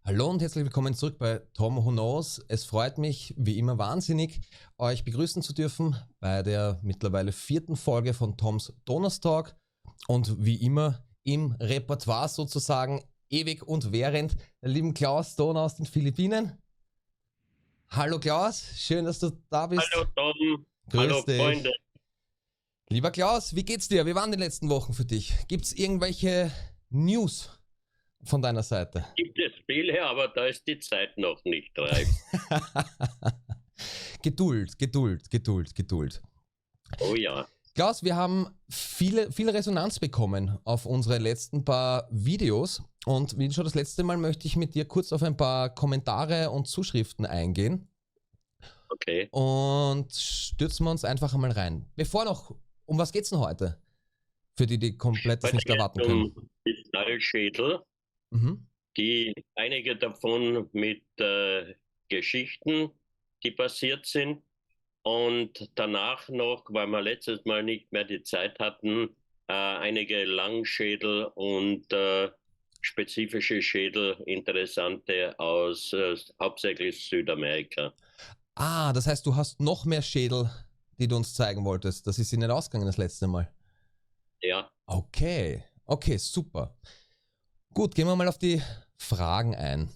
Hallo und herzlich willkommen zurück bei Tom Who Knows. Es freut mich wie immer wahnsinnig, euch begrüßen zu dürfen bei der mittlerweile 4. Folge von Toms Donnerstalk und wie immer im Repertoire sozusagen ewig und während der lieben Klaus Donau aus den Philippinen. Hallo Klaus, schön, dass du da Hallo bist. Tom, Grüß hallo Freunde. dich. Lieber Klaus, wie geht's dir? Wie waren die letzten Wochen für dich? Gibt's irgendwelche News von deiner Seite? Gibt es viele, aber da ist die Zeit noch nicht reif. Geduld, Geduld, Geduld, Geduld. Oh ja, Klaus, wir haben viel Resonanz bekommen auf unsere letzten paar Videos und wie schon das letzte Mal möchte ich mit dir kurz auf ein paar Kommentare und Zuschriften eingehen okay. und stürzen wir uns einfach einmal rein. Bevor noch, um was geht's denn heute? Für die, die komplett das Heute nicht geht erwarten es können. um Kristallschädel, Mhm. die einige davon mit Geschichten, die passiert sind. Und danach noch, weil wir letztes Mal nicht mehr die Zeit hatten, einige Langschädel und spezifische Schädel, interessante aus hauptsächlich Südamerika. Ah, das heißt, du hast noch mehr Schädel, die du uns zeigen wolltest. Das ist ihnen ausgegangen das letzte Mal. Ja. Okay, okay, super. Gut, gehen wir mal auf die Fragen ein.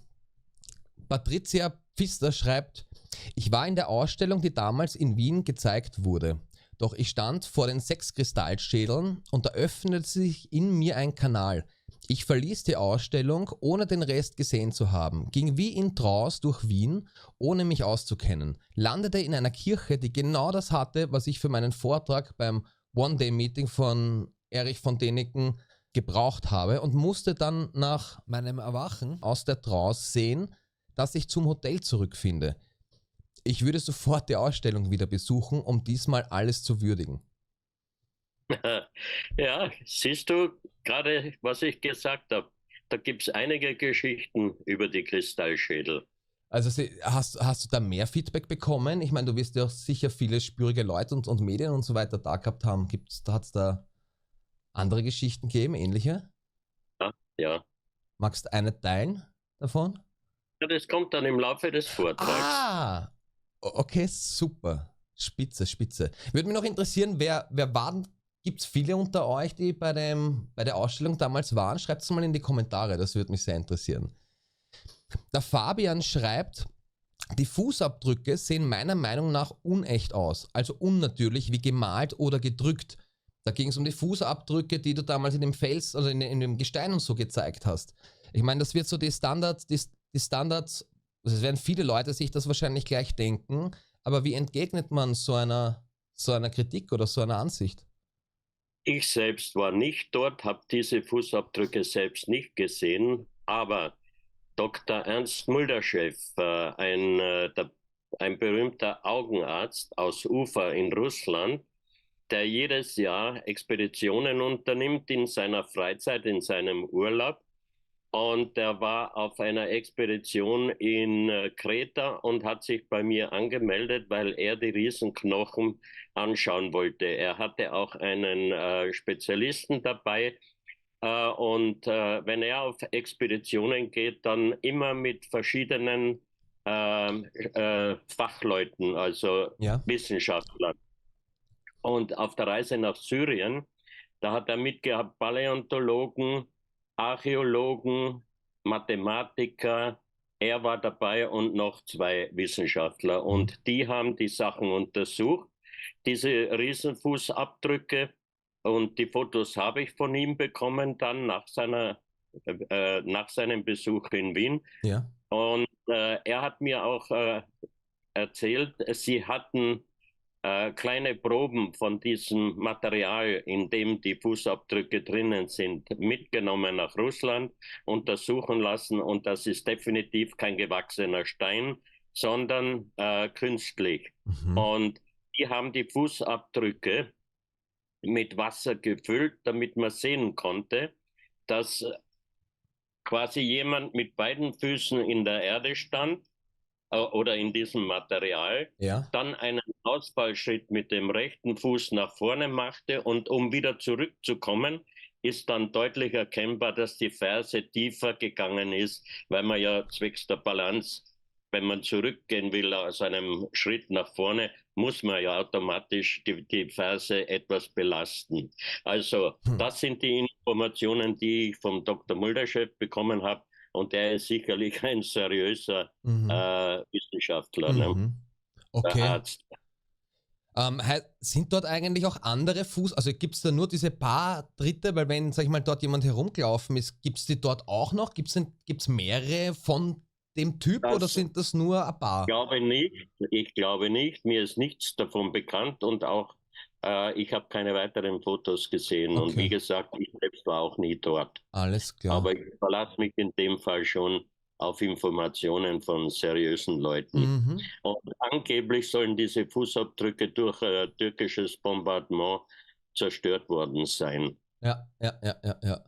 Patricia Pfister schreibt, ich war in der Ausstellung, die damals in Wien gezeigt wurde. Doch ich stand vor den 6 Kristallschädeln und da öffnete sich in mir ein Kanal. Ich verließ die Ausstellung, ohne den Rest gesehen zu haben, ging wie in Trance durch Wien, ohne mich auszukennen, landete in einer Kirche, die genau das hatte, was ich für meinen Vortrag beim One-Day-Meeting von Erich von Däniken gebraucht habe und musste dann nach meinem Erwachen aus der Trance sehen, dass ich zum Hotel zurückfinde. Ich würde sofort die Ausstellung wieder besuchen, um diesmal alles zu würdigen. Ja, siehst du gerade, was ich gesagt habe. Da gibt es einige Geschichten über die Kristallschädel. Also hast du da mehr Feedback bekommen? Ich meine, du wirst ja auch sicher viele spürige Leute und Medien und so weiter da gehabt haben. Hat es da andere Geschichten gegeben, ähnliche? Ja, ja. Magst du eine teilen davon? Ja, das kommt dann im Laufe des Vortrags. Ah, okay, super. Spitze, spitze. Würde mich noch interessieren, wer waren, gibt es viele unter euch, die bei der Ausstellung damals waren? Schreibt es mal in die Kommentare, das würde mich sehr interessieren. Der Fabian schreibt, die Fußabdrücke sehen meiner Meinung nach unecht aus, also unnatürlich wie gemalt oder gedrückt. Da ging es um die Fußabdrücke, die du damals in dem Fels, also in dem Gestein und so gezeigt hast. Ich meine, das wird so die Standards, also es werden viele Leute sich das wahrscheinlich gleich denken, aber wie entgegnet man so einer Kritik oder so einer Ansicht? Ich selbst war nicht dort, habe diese Fußabdrücke selbst nicht gesehen, aber Dr. Ernst Muldaschew, ein berühmter Augenarzt aus Ufa in Russland, der jedes Jahr Expeditionen unternimmt in seiner Freizeit, in seinem Urlaub. Und der war auf einer Expedition in Kreta und hat sich bei mir angemeldet, weil er die Riesenknochen anschauen wollte. Er hatte auch einen Spezialisten dabei. Wenn er auf Expeditionen geht, dann immer mit verschiedenen Fachleuten, also Ja. Wissenschaftlern. Und auf der Reise nach Syrien, da hat er mitgehabt Paläontologen, Archäologen, Mathematiker. Er war dabei und noch 2 Wissenschaftler. Mhm. Und die haben die Sachen untersucht, diese Riesenfußabdrücke. Und die Fotos habe ich von ihm bekommen dann nach seinem Besuch in Wien. Ja. Und er hat mir auch erzählt, sie hatten kleine Proben von diesem Material, in dem die Fußabdrücke drinnen sind, mitgenommen nach Russland, untersuchen lassen. Und das ist definitiv kein gewachsener Stein, sondern künstlich. Mhm. Und die haben die Fußabdrücke mit Wasser gefüllt, damit man sehen konnte, dass quasi jemand mit beiden Füßen in der Erde stand oder in diesem Material, Ja. dann einen Ausfallschritt mit dem rechten Fuß nach vorne machte und um wieder zurückzukommen, ist dann deutlich erkennbar, dass die Ferse tiefer gegangen ist, weil man ja zwecks der Balance, wenn man zurückgehen will aus einem Schritt nach vorne, muss man ja automatisch die Ferse etwas belasten. Also das sind die Informationen, die ich vom Dr. Mulderschef bekommen habe, und er ist sicherlich ein seriöser Wissenschaftler, ne? Der Okay. Arzt. Sind dort eigentlich auch andere also gibt es da nur diese paar Dritte, weil wenn, sag ich mal, dort jemand herumgelaufen ist, gibt es die dort auch noch? Gibt's mehrere von dem Typ oder Das sind das nur ein paar? Ich glaube nicht. Mir ist nichts davon bekannt und auch ich habe keine weiteren Fotos gesehen. Und wie Okay, gesagt, ich selbst war auch nie dort. alles klar. Aber ich verlasse mich in dem Fall schon auf Informationen von seriösen Leuten. Mhm. Und angeblich sollen diese Fußabdrücke durch türkisches Bombardement zerstört worden sein. Ja, ja, ja, ja, ja.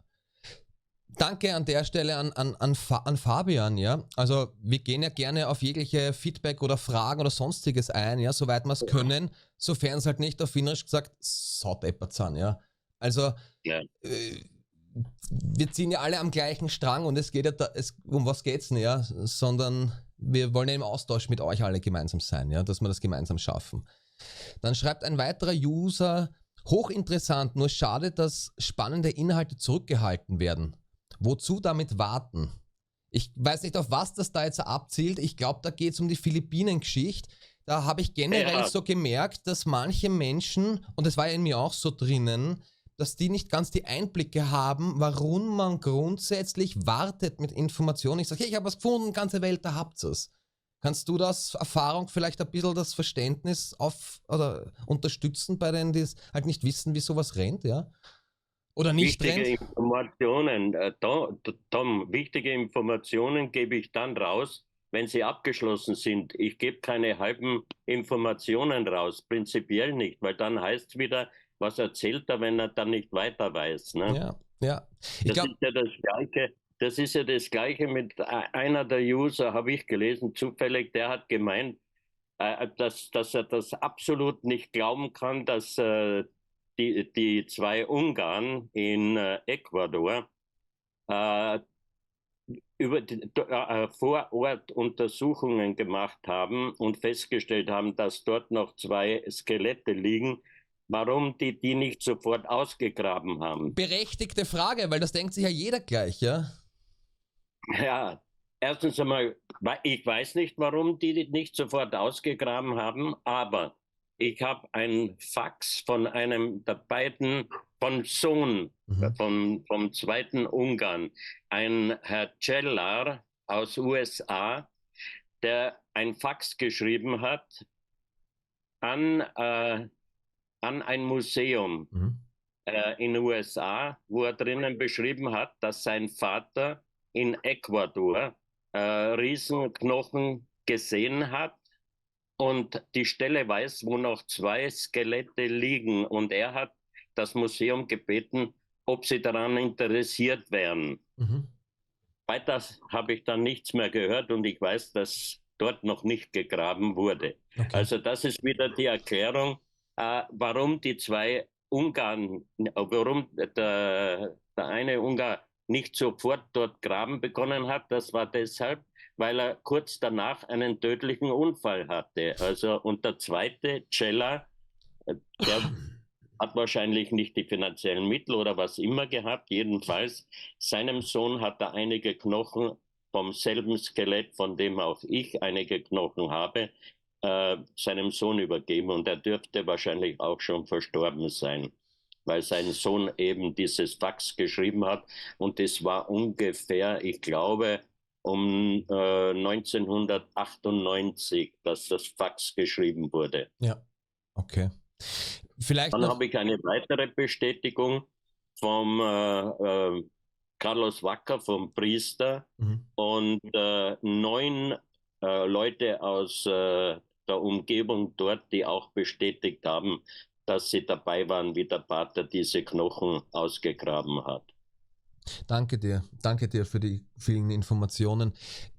Danke an der Stelle an Fabian, ja. Also wir gehen ja gerne auf jegliche Feedback oder Fragen oder sonstiges ein, ja, soweit wir es können, sofern es halt nicht auf Wienerisch gesagt saudeppert sind, ja. Also Ja. wir ziehen ja alle am gleichen Strang und es geht ja um was geht's nicht, ja, sondern wir wollen ja im Austausch mit euch alle gemeinsam sein, ja, dass wir das gemeinsam schaffen. Dann schreibt ein weiterer User, hochinteressant, nur schade, dass spannende Inhalte zurückgehalten werden. Wozu damit warten? Ich weiß nicht, auf was das da jetzt abzielt. Ich glaube, da geht es um die Philippinen-Geschichte. Da habe ich generell so gemerkt, dass manche Menschen, und das war ja in mir auch so drinnen, dass die nicht ganz die Einblicke haben, warum man grundsätzlich wartet mit Informationen. Ich sage, hey, ich habe was gefunden, ganze Welt, da habt ihr es. Kannst du das Erfahrung vielleicht ein bisschen das Verständnis oder unterstützen bei denen, die es halt nicht wissen, wie sowas rennt, ja? Oder nicht Wichtige rennt? Informationen, Tom, wichtige Informationen gebe ich dann raus, wenn sie abgeschlossen sind. Ich gebe keine halben Informationen raus, prinzipiell nicht, weil dann heißt es wieder, was erzählt er, wenn er dann nicht weiter weiß. Ne? Ja, ja. Das ist ja das Gleiche. Das ist ja das Gleiche mit einer der User, habe ich gelesen, zufällig, der hat gemeint, dass er das absolut nicht glauben kann, dass die zwei Ungarn in Ecuador vor Ort Untersuchungen gemacht haben und festgestellt haben, dass dort noch zwei Skelette liegen, warum die nicht sofort ausgegraben haben. Berechtigte Frage, weil das denkt sich ja jeder gleich, ja? Ja, erstens einmal, ich weiß nicht, warum die nicht sofort ausgegraben haben, aber ich habe ein Fax von einem der beiden, von Sohn, vom zweiten Ungarn, ein Herr Cellar aus USA, der ein Fax geschrieben hat an ein Museum in den USA, wo er drinnen beschrieben hat, dass sein Vater in Ecuador Riesenknochen gesehen hat und die Stelle weiß, wo noch zwei Skelette liegen. Und er hat das Museum gebeten, ob sie daran interessiert wären. Weiter habe ich dann nichts mehr gehört und ich weiß, dass dort noch nicht gegraben wurde. Okay. Also das ist wieder die Erklärung, warum die zwei Ungarn, warum der eine Ungar nicht sofort dort graben begonnen hat. Das war deshalb, weil er kurz danach einen tödlichen Unfall hatte. Also, und der zweite, Cella, der hat wahrscheinlich nicht die finanziellen Mittel oder was immer gehabt. Jedenfalls, seinem Sohn hat er einige Knochen vom selben Skelett, von dem auch ich einige Knochen habe, seinem Sohn übergeben. Und er dürfte wahrscheinlich auch schon verstorben sein, weil sein Sohn eben dieses Fax geschrieben hat. Und das war ungefähr, ich glaube, um 1998, dass das Fax geschrieben wurde. Ja, okay. Vielleicht dann habe ich eine weitere Bestätigung vom Carlos Wacker, vom Priester, und 9 Leute aus der Umgebung dort, die auch bestätigt haben, dass sie dabei waren, wie der Pater diese Knochen ausgegraben hat. Danke dir für die vielen Informationen.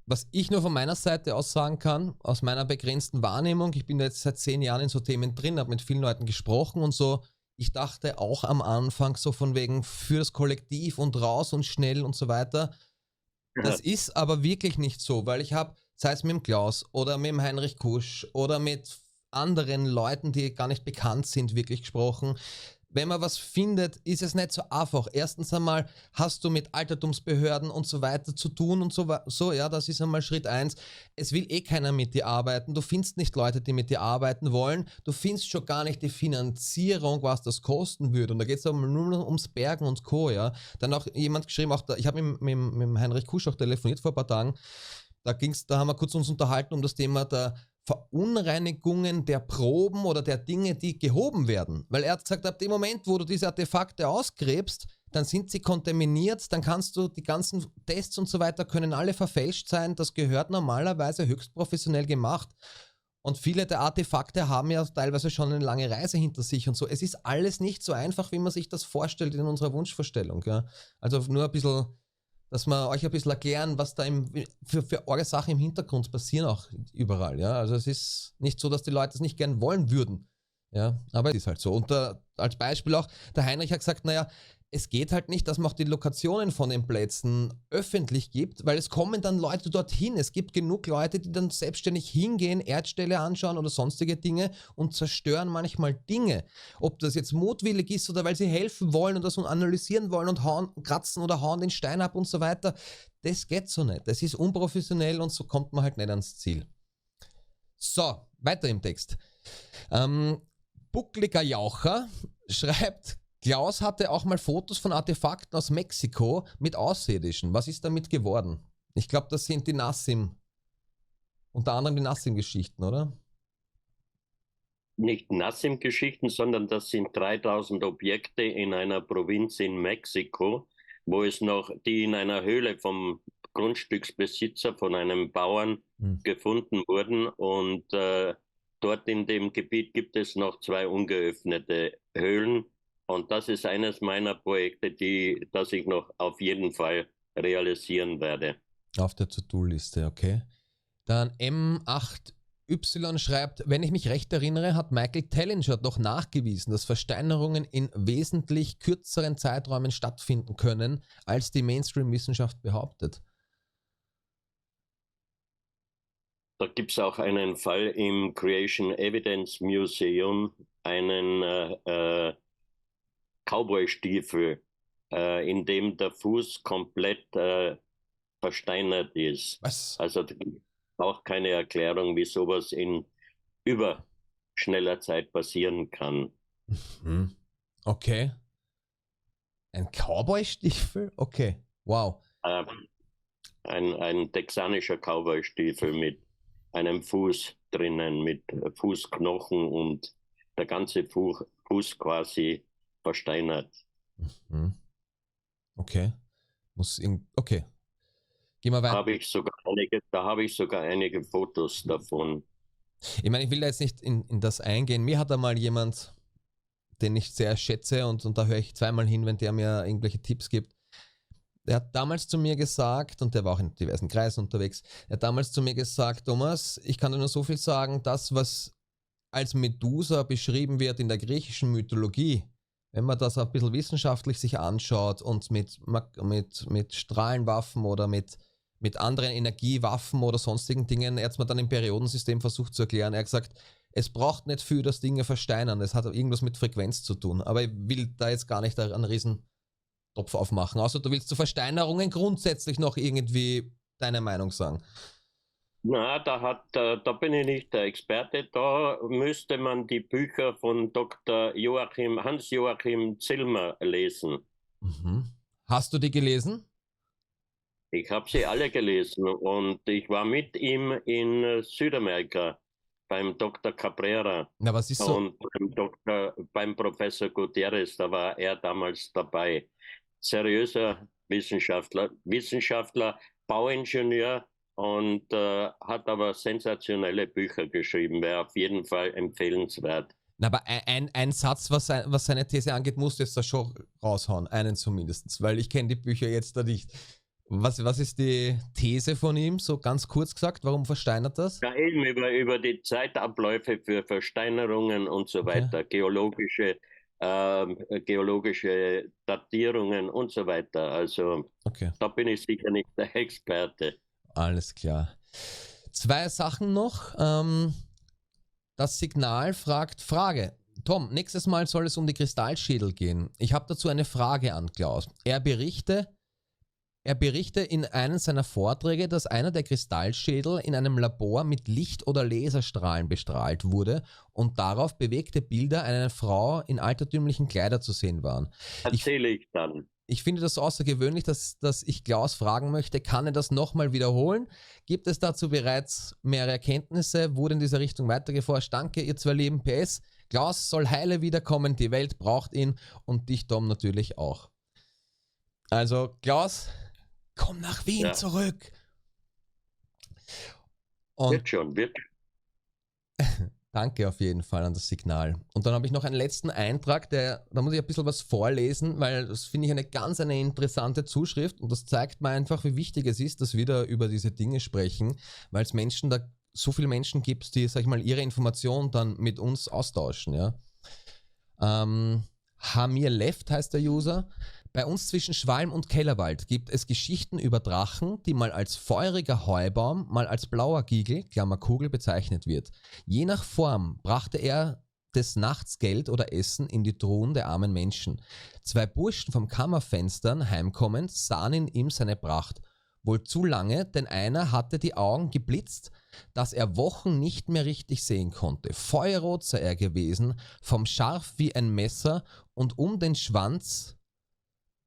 Was ich nur von meiner Seite aus sagen kann, aus meiner begrenzten Wahrnehmung, ich bin jetzt seit 10 Jahren in so Themen drin, habe mit vielen Leuten gesprochen und so, Ich dachte auch am Anfang so von wegen für das Kollektiv und raus und schnell und so weiter. Das ist aber wirklich nicht so, weil ich habe, sei es mit dem Klaus oder mit dem Heinrich Kusch oder mit anderen Leuten, die gar nicht bekannt sind, wirklich gesprochen. Wenn man was findet, ist es nicht so einfach. Erstens einmal hast du mit Altertumsbehörden und so weiter zu tun und so, ja, das ist einmal Schritt eins. Es will eh keiner mit dir arbeiten. Du findest nicht Leute, die mit dir arbeiten wollen. Du findest schon gar nicht die Finanzierung, was das kosten würde. Und da geht es aber nur noch ums Bergen und Co., ja. Dann auch jemand geschrieben, auch da, ich habe mit Heinrich Kusch auch telefoniert vor ein paar Tagen. Da haben wir kurz uns unterhalten um das Thema der Verunreinigungen der Proben oder der Dinge, die gehoben werden. Weil er hat gesagt, ab dem Moment, wo du diese Artefakte ausgräbst, dann sind sie kontaminiert, dann kannst du die ganzen Tests und so weiter können alle verfälscht sein. Das gehört normalerweise höchst professionell gemacht. Und viele der Artefakte haben ja teilweise schon eine lange Reise hinter sich und so. Es ist alles nicht so einfach, wie man sich das vorstellt in unserer Wunschvorstellung. Ja. Also nur ein bisschen, dass wir euch ein bisschen erklären, was da für eure Sachen im Hintergrund passieren auch überall, ja. Also es ist nicht so, dass die Leute es nicht gern wollen würden, ja, aber es ist halt so. Und als Beispiel auch, der Heinrich hat gesagt, naja, es geht halt nicht, dass man auch die Lokationen von den Plätzen öffentlich gibt, weil es kommen dann Leute dorthin. Es gibt genug Leute, die dann selbstständig hingehen, Erdställe anschauen oder sonstige Dinge und zerstören manchmal Dinge. Ob das jetzt mutwillig ist oder weil sie helfen wollen und das analysieren wollen und kratzen oder hauen den Stein ab und so weiter, das geht so nicht. Das ist unprofessionell und so kommt man halt nicht ans Ziel. So, weiter im Text. Buckliger Jaucher schreibt, Klaus hatte auch mal Fotos von Artefakten aus Mexiko mit Außerirdischen. Was ist damit geworden? Ich glaube, das sind die Nassim. Unter anderem die Nassim-Geschichten, oder? Nicht Nassim-Geschichten, sondern das sind 3000 Objekte in einer Provinz in Mexiko, wo es noch, die in einer Höhle vom Grundstücksbesitzer, von einem Bauern gefunden wurden. Und dort in dem Gebiet gibt es noch 2 ungeöffnete Höhlen. Und das ist eines meiner Projekte, das ich noch auf jeden Fall realisieren werde. Auf der To-Do-Liste, okay. Dann M8Y schreibt, wenn ich mich recht erinnere, hat Michael Tellinger doch nachgewiesen, dass Versteinerungen in wesentlich kürzeren Zeiträumen stattfinden können, als die Mainstream-Wissenschaft behauptet. Da gibt es auch einen Fall im Creation Evidence Museum, einen Cowboy-Stiefel, in dem der Fuß komplett versteinert ist. Was? Also da gibt es auch keine Erklärung, wie sowas in überschneller Zeit passieren kann. Okay. Ein Cowboy-Stiefel? Okay. Wow. Ein texanischer Cowboy-Stiefel mit einem Fuß drinnen, mit Fußknochen und der ganze Fuß quasi versteinert. Okay. Okay. Gehen wir weiter. Da habe ich sogar einige Fotos davon. Ich meine, ich will da jetzt nicht in das eingehen. Mir hat einmal jemand, den ich sehr schätze und da höre ich zweimal hin, wenn der mir irgendwelche Tipps gibt. Der hat damals zu mir gesagt, und der war auch in diversen Kreisen unterwegs, er hat damals zu mir gesagt, Thomas, ich kann dir nur so viel sagen, das, was als Medusa beschrieben wird in der griechischen Mythologie, wenn man das ein bisschen wissenschaftlich sich anschaut und mit Strahlenwaffen oder mit anderen Energiewaffen oder sonstigen Dingen, er hat es mir dann im Periodensystem versucht zu erklären, er hat gesagt, es braucht nicht viel, dass Dinge versteinern, es hat irgendwas mit Frequenz zu tun, aber ich will da jetzt gar nicht einen riesen Topf aufmachen, außer du willst zu Versteinerungen grundsätzlich noch irgendwie deine Meinung sagen. Na, da bin ich nicht der Experte. Da müsste man die Bücher von Dr. Hans-Joachim Zillmer lesen. Hast du die gelesen? Ich habe sie alle gelesen und ich war mit ihm in Südamerika beim Dr. Cabrera. Na, was ist so? Und beim Professor Gutierrez, da war er damals dabei. Seriöser Wissenschaftler, Bauingenieur und hat aber sensationelle Bücher geschrieben, wäre auf jeden Fall empfehlenswert. Na, aber ein Satz, was seine These angeht, musst du jetzt da schon raushauen, einen zumindest, weil ich kenne die Bücher jetzt da nicht. Was ist die These von ihm, so ganz kurz gesagt, warum versteinert das? Ja, eben über die Zeitabläufe für Versteinerungen und so weiter, geologische geologische Datierungen und so weiter. Also Okay, da bin ich sicher nicht der Experte. alles klar. Zwei Sachen noch. Das Signal fragt Frage. Tom, nächstes Mal soll es um die Kristallschädel gehen. Ich habe dazu eine Frage an Klaus. Er berichte in einem seiner Vorträge, dass einer der Kristallschädel in einem Labor mit Licht- oder Laserstrahlen bestrahlt wurde und darauf bewegte Bilder einer Frau in altertümlichen Kleidern zu sehen waren. Erzähle ich dann. Ich finde das so außergewöhnlich, dass ich Klaus fragen möchte, kann er das nochmal wiederholen? Gibt es dazu bereits mehrere Erkenntnisse? Wurde in dieser Richtung weiter geforscht? Danke, ihr zwei lieben. PS. Klaus soll heile wiederkommen, die Welt braucht ihn und dich, Tom, natürlich auch. Also, Klaus, komm nach Wien zurück. Und Wird schon, wird schon. danke auf jeden Fall an das Signal. Und dann habe ich noch einen letzten Eintrag, da muss ich ein bisschen was vorlesen, weil das finde ich eine interessante Zuschrift und das zeigt mir einfach, wie wichtig es ist, dass wir da über diese Dinge sprechen, weil es Menschen da so viele Menschen gibt, die, sag ich mal, ihre Informationen dann mit uns austauschen, ja. Hamir Left heißt der User. Bei uns zwischen Schwalm und Kellerwald gibt es Geschichten über Drachen, die mal als feuriger Heubaum, mal als blauer Giegel, Klammer Kugel, bezeichnet wird. Je nach Form brachte er des Nachts Geld oder Essen in die Truhen der armen Menschen. Zwei Burschen vom Kammerfenstern heimkommend sahen in ihm seine Pracht. Wohl zu lange, denn einer hatte die Augen geblitzt, dass er Wochen nicht mehr richtig sehen konnte. Feuerrot sei er gewesen, vom Scharf wie ein Messer und um den Schwanz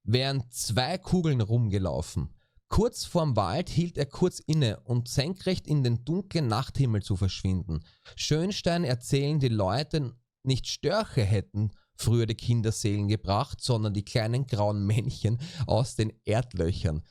wären zwei Kugeln rumgelaufen. Kurz vorm Wald hielt er kurz inne und senkrecht in den dunklen Nachthimmel zu verschwinden. Schönstein erzählen, die Leute nicht Störche hätten früher die Kinderseelen gebracht, sondern die kleinen grauen Männchen aus den Erdlöchern.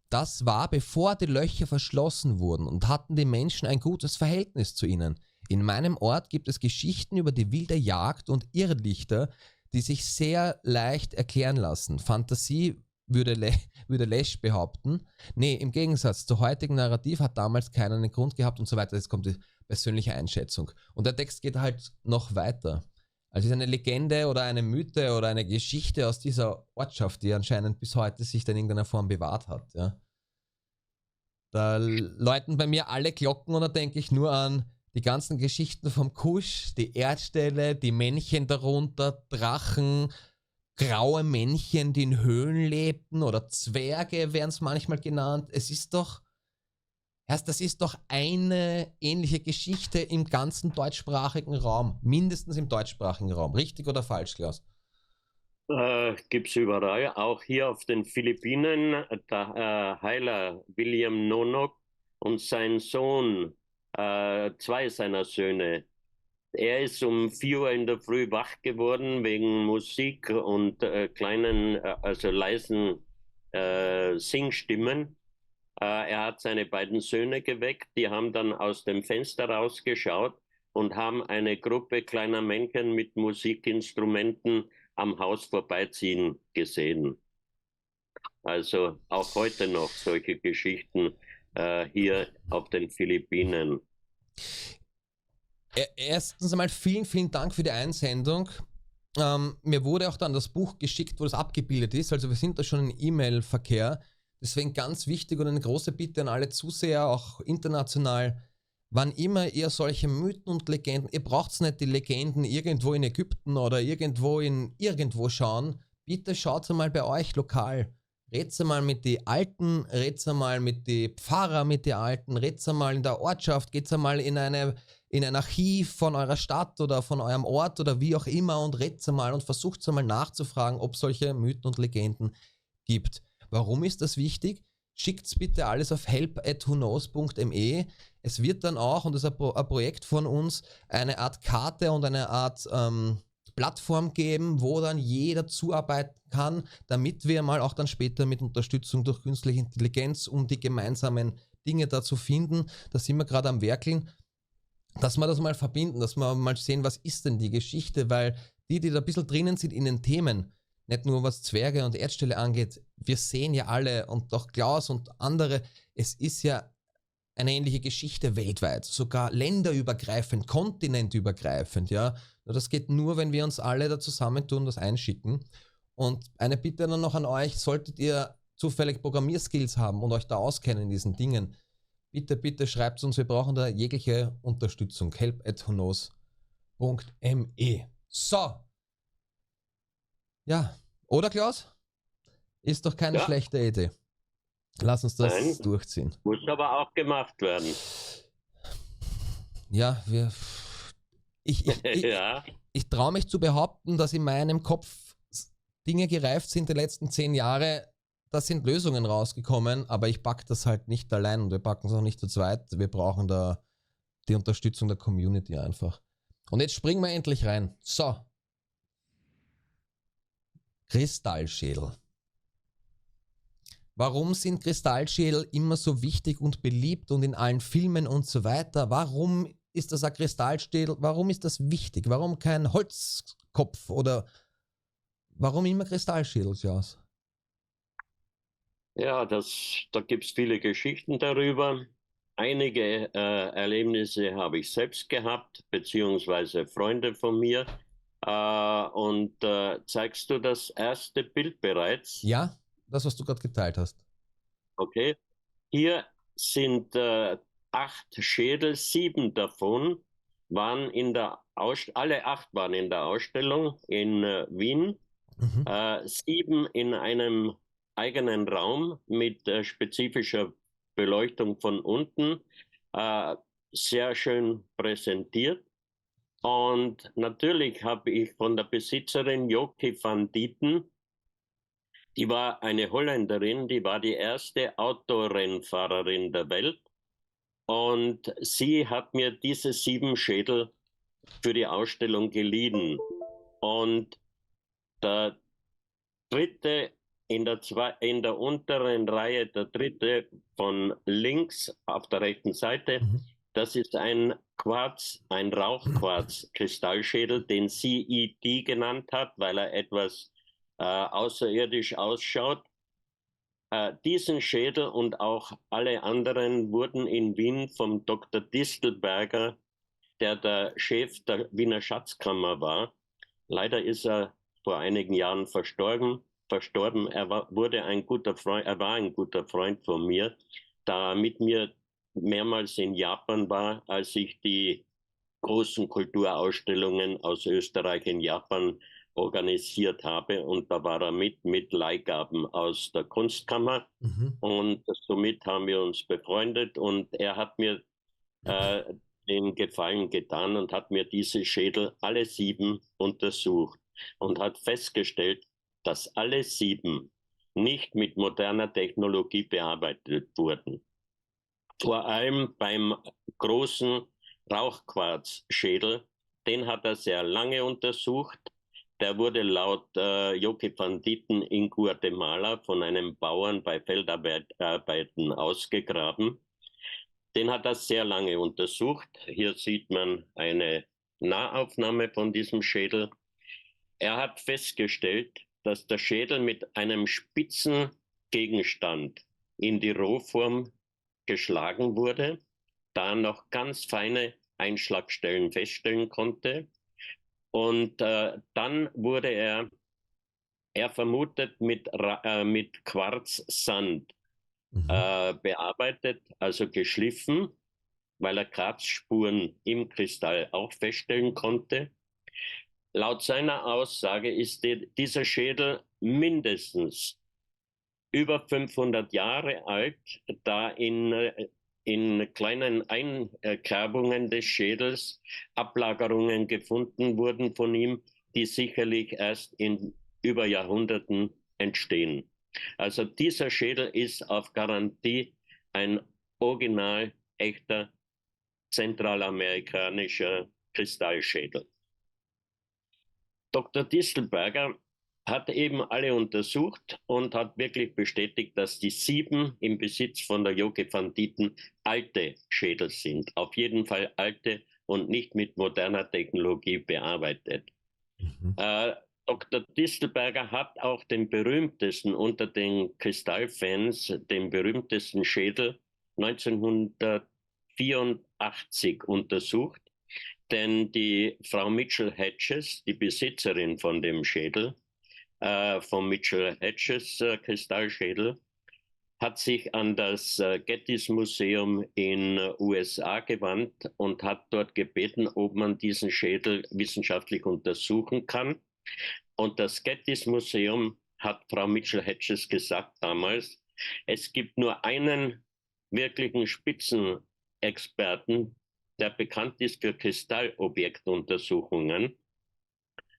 Das war, bevor die Löcher verschlossen wurden und hatten die Menschen ein gutes Verhältnis zu ihnen. In meinem Ort gibt es Geschichten über die wilde Jagd und Irrlichter, die sich sehr leicht erklären lassen. Fantasie würde Lesch behaupten. Nee, im Gegensatz zur heutigen Narrativ hat damals keiner einen Grund gehabt und so weiter. Jetzt kommt die persönliche Einschätzung. Und der Text geht halt noch weiter. Also es ist eine Legende oder eine Mythe oder eine Geschichte aus dieser Ortschaft, die anscheinend bis heute sich dann in irgendeiner Form bewahrt hat. Ja. Da läuten bei mir alle Glocken und da denke ich nur an die ganzen Geschichten vom Kusch, die Erdstelle, die Männchen darunter, Drachen, graue Männchen, die in Höhlen lebten oder Zwerge werden es manchmal genannt. Es ist doch, das ist doch eine ähnliche Geschichte im ganzen deutschsprachigen Raum, mindestens im deutschsprachigen Raum. Richtig oder falsch, Klaus? Gibt es überall, auch hier auf den Philippinen, der Heiler William Nonok und sein Sohn, zwei seiner Söhne. Er ist um 4 Uhr in der Früh wach geworden wegen Musik und kleinen, also leisen Singstimmen. Er hat seine beiden Söhne geweckt, die haben dann aus dem Fenster rausgeschaut und haben eine Gruppe kleiner Männchen mit Musikinstrumenten am Haus vorbeiziehen gesehen. Also auch heute noch solche Geschichten hier auf den Philippinen. Erstens einmal vielen, vielen Dank für die Einsendung. Mir wurde auch dann das Buch geschickt, wo das abgebildet ist. Also wir sind da schon in E-Mail-Verkehr. Deswegen ganz wichtig und eine große Bitte an alle Zuseher, auch international, wann immer ihr solche Mythen und Legenden, ihr braucht nicht die Legenden irgendwo in Ägypten oder irgendwo schauen, bitte schaut mal bei euch lokal. Redet mal mit den Alten, redet mal mit den Pfarrer, mit den Alten, redet mal in der Ortschaft, geht mal in ein Archiv von eurer Stadt oder von eurem Ort oder wie auch immer und redet mal und versucht mal nachzufragen, ob es solche Mythen und Legenden gibt. Warum ist das wichtig? Schickt's bitte alles auf help@whoknows.me. Es wird dann auch, und das ist ein Projekt von uns, eine Art Karte und eine Art Plattform geben, wo dann jeder zuarbeiten kann, damit wir mal auch dann später mit Unterstützung durch künstliche Intelligenz, um die gemeinsamen Dinge da zu finden, da sind wir gerade am Werkeln, dass wir das mal verbinden, dass wir mal sehen, was ist denn die Geschichte, weil die da ein bisschen drinnen sind in den Themen, nicht nur was Zwerge und Erdställe angeht, wir sehen ja alle und auch Klaus und andere, es ist ja eine ähnliche Geschichte weltweit, sogar länderübergreifend, kontinentübergreifend, ja. Das geht nur, wenn wir uns alle da zusammentun, das einschicken. Und eine Bitte dann noch an euch, solltet ihr zufällig Programmierskills haben und euch da auskennen in diesen Dingen, bitte schreibt uns, wir brauchen da jegliche Unterstützung. help@whoknows.me. So. Ja, oder Klaus? Ist doch keine schlechte Idee. Lass uns das durchziehen. Muss aber auch gemacht werden. Ja, ich traue mich zu behaupten, dass in meinem Kopf Dinge gereift sind die letzten 10 Jahre. Da sind Lösungen rausgekommen, aber ich packe das halt nicht allein und wir packen es auch nicht zu zweit. Wir brauchen da die Unterstützung der Community einfach. Und jetzt springen wir endlich rein. So. Kristallschädel. Warum sind Kristallschädel immer so wichtig und beliebt und in allen Filmen und so weiter? Warum ist das ein Kristallschädel? Warum ist das wichtig? Warum kein Holzkopf? Oder warum immer Kristallschädel, Klaus? Ja, da gibt es viele Geschichten darüber. Einige Erlebnisse habe ich selbst gehabt, beziehungsweise Freunde von mir. Zeigst du das erste Bild bereits? Ja, das, was du gerade geteilt hast. Okay. Hier sind 8 Schädel, 7 davon waren alle 8 waren in der Ausstellung in Wien. 7 in einem eigenen Raum mit spezifischer Beleuchtung von unten, sehr schön präsentiert. Und natürlich habe ich von der Besitzerin Joke van Dieten, die war eine Holländerin, die war die erste Autorennfahrerin der Welt. Und sie hat mir diese 7 Schädel für die Ausstellung geliehen. Und der dritte in der unteren Reihe, der dritte von links auf der rechten Seite, das ist ein Rauchquarz-Kristallschädel, den sie E.T. genannt hat, weil er etwas außerirdisch ausschaut. Diesen Schädel und auch alle anderen wurden in Wien vom Dr. Distelberger, der Chef der Wiener Schatzkammer war. Leider ist er vor einigen Jahren verstorben. Er war ein guter Freund von mir, da er mit mir mehrmals in Japan war, als ich die großen Kulturausstellungen aus Österreich in Japan organisiert habe. Und da war er mit Leihgaben aus der Kunstkammer. Und somit haben wir uns befreundet. Und er hat mir den Gefallen getan und hat mir diese Schädel alle 7 untersucht und hat festgestellt, dass alle 7 nicht mit moderner Technologie bearbeitet wurden. Vor allem beim großen Rauchquarzschädel, den hat er sehr lange untersucht. Der wurde laut Joke van Dieten in Guatemala von einem Bauern bei Feldarbeiten ausgegraben. Den hat er sehr lange untersucht. Hier sieht man eine Nahaufnahme von diesem Schädel. Er hat festgestellt, dass der Schädel mit einem spitzen Gegenstand in die Rohform geschlagen wurde, da er noch ganz feine Einschlagstellen feststellen konnte. Und dann wurde er vermutet mit Quarzsand bearbeitet, also geschliffen, weil er Kratzspuren im Kristall auch feststellen konnte. Laut seiner Aussage ist dieser Schädel mindestens über 500 Jahre alt, da in kleinen Einkerbungen des Schädels Ablagerungen gefunden wurden von ihm, die sicherlich erst in über Jahrhunderten entstehen. Also dieser Schädel ist auf Garantie ein original echter zentralamerikanischer Kristallschädel. Dr. Distelberger hat eben alle untersucht und hat wirklich bestätigt, dass die 7 im Besitz von der Joke van Dieten alte Schädel sind. Auf jeden Fall alte und nicht mit moderner Technologie bearbeitet. Dr. Distelberger hat auch den berühmtesten unter den Kristallfans, den berühmtesten Schädel 1984 untersucht, denn die Frau Mitchell-Hedges, die Besitzerin von dem Schädel, vom Mitchell-Hedges Kristallschädel, hat sich an das Gettys Museum in USA gewandt und hat dort gebeten, ob man diesen Schädel wissenschaftlich untersuchen kann. Und das Gettys Museum hat Frau Mitchell-Hedges gesagt damals, es gibt nur einen wirklichen Spitzenexperten, der bekannt ist für Kristallobjektuntersuchungen.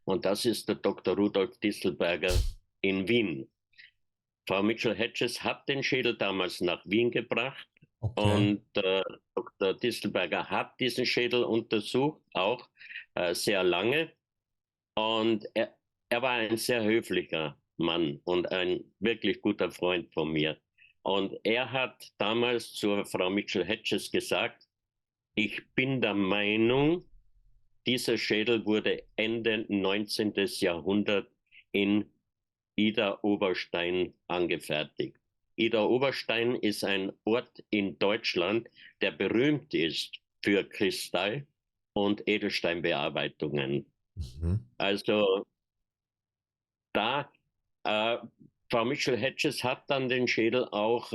Und das ist der Dr. Rudolf Distelberger in Wien. Frau Mitchell-Hedges hat den Schädel damals nach Wien gebracht. Okay. Und Dr. Distelberger hat diesen Schädel untersucht, auch sehr lange. Und er war ein sehr höflicher Mann und ein wirklich guter Freund von mir. Und er hat damals zur Frau Mitchell-Hedges gesagt, ich bin der Meinung, dieser Schädel wurde Ende 19. Jahrhundert in Idar-Oberstein angefertigt. Idar-Oberstein ist ein Ort in Deutschland, der berühmt ist für Kristall- und Edelsteinbearbeitungen. Mhm. Also da, Frau Mitchell-Hedges hat dann den Schädel auch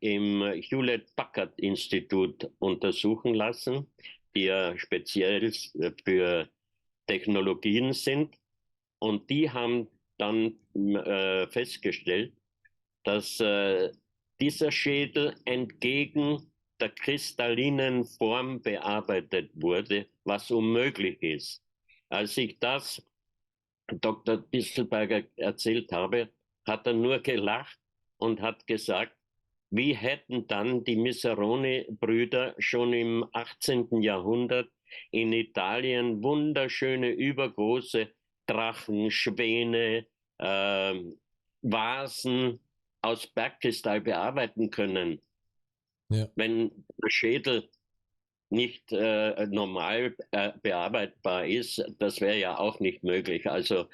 im Hewlett-Packard-Institut untersuchen lassen, die ja speziell für Technologien sind. Und die haben dann festgestellt, dass dieser Schädel entgegen der kristallinen Form bearbeitet wurde, was unmöglich ist. Als ich das Dr. Distelberger erzählt habe, hat er nur gelacht und hat gesagt, wie hätten dann die Miseroni-Brüder schon im 18. Jahrhundert in Italien wunderschöne, übergroße Drachen, Schwäne, Vasen aus Bergkristall bearbeiten können. Ja. Wenn der Schädel nicht normal bearbeitbar ist, das wäre ja auch nicht möglich. Also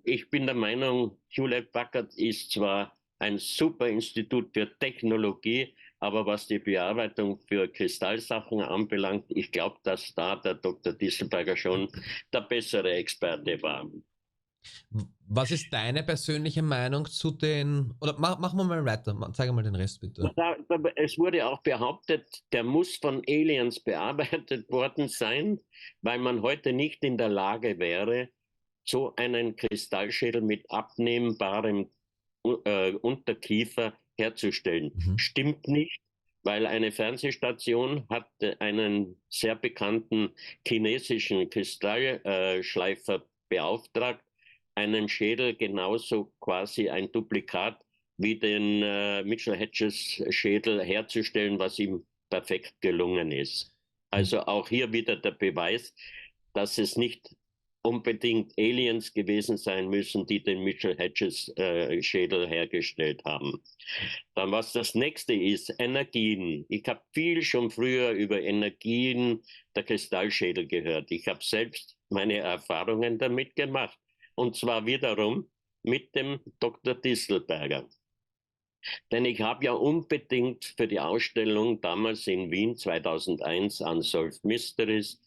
ich bin der Meinung, Hewlett-Packard ist zwar ein super Institut für Technologie, aber was die Bearbeitung für Kristallsachen anbelangt, ich glaube, dass da der Dr. Distelberger schon der bessere Experte war. Was ist deine persönliche Meinung zu den, oder machen wir mal weiter, zeig mal den Rest bitte. Es wurde auch behauptet, der muss von Aliens bearbeitet worden sein, weil man heute nicht in der Lage wäre, so einen Kristallschädel mit abnehmbarem Unterkiefer herzustellen. Mhm. Stimmt nicht, weil eine Fernsehstation hat einen sehr bekannten chinesischen Kristallschleifer beauftragt, einen Schädel genauso quasi ein Duplikat wie den Mitchell-Hedges Schädel herzustellen, was ihm perfekt gelungen ist. Also auch hier wieder der Beweis, dass es nicht unbedingt Aliens gewesen sein müssen, die den Mitchell-Hedges Schädel hergestellt haben. Dann was das nächste ist, Energien. Ich habe viel schon früher über Energien der Kristallschädel gehört. Ich habe selbst meine Erfahrungen damit gemacht. Und zwar wiederum mit dem Dr. Distelberger. Denn ich habe ja unbedingt für die Ausstellung damals in Wien 2001 Unsolved Mysteries,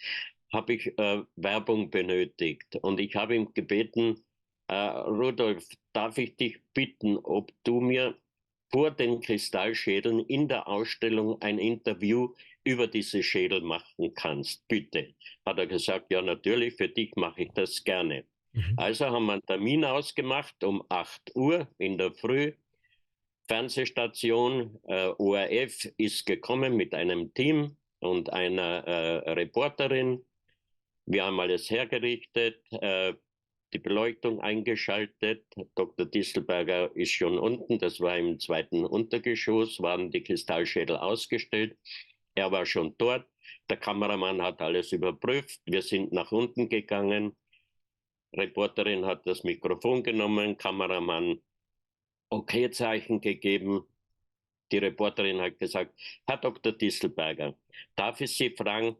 habe ich Werbung benötigt. Und ich habe ihm gebeten, Rudolf, darf ich dich bitten, ob du mir vor den Kristallschädeln in der Ausstellung ein Interview über diese Schädel machen kannst, bitte. Hat er gesagt, ja natürlich, für dich mache ich das gerne. Mhm. Also haben wir einen Termin ausgemacht um 8 Uhr in der Früh. Fernsehstation ORF ist gekommen mit einem Team und einer Reporterin. Wir haben alles hergerichtet, die Beleuchtung eingeschaltet. Dr. Distelberger ist schon unten, das war im 2. Untergeschoss, waren die Kristallschädel ausgestellt. Er war schon dort. Der Kameramann hat alles überprüft. Wir sind nach unten gegangen. Reporterin hat das Mikrofon genommen, Kameramann Okay-Zeichen gegeben. Die Reporterin hat gesagt, Herr Dr. Distelberger, darf ich Sie fragen?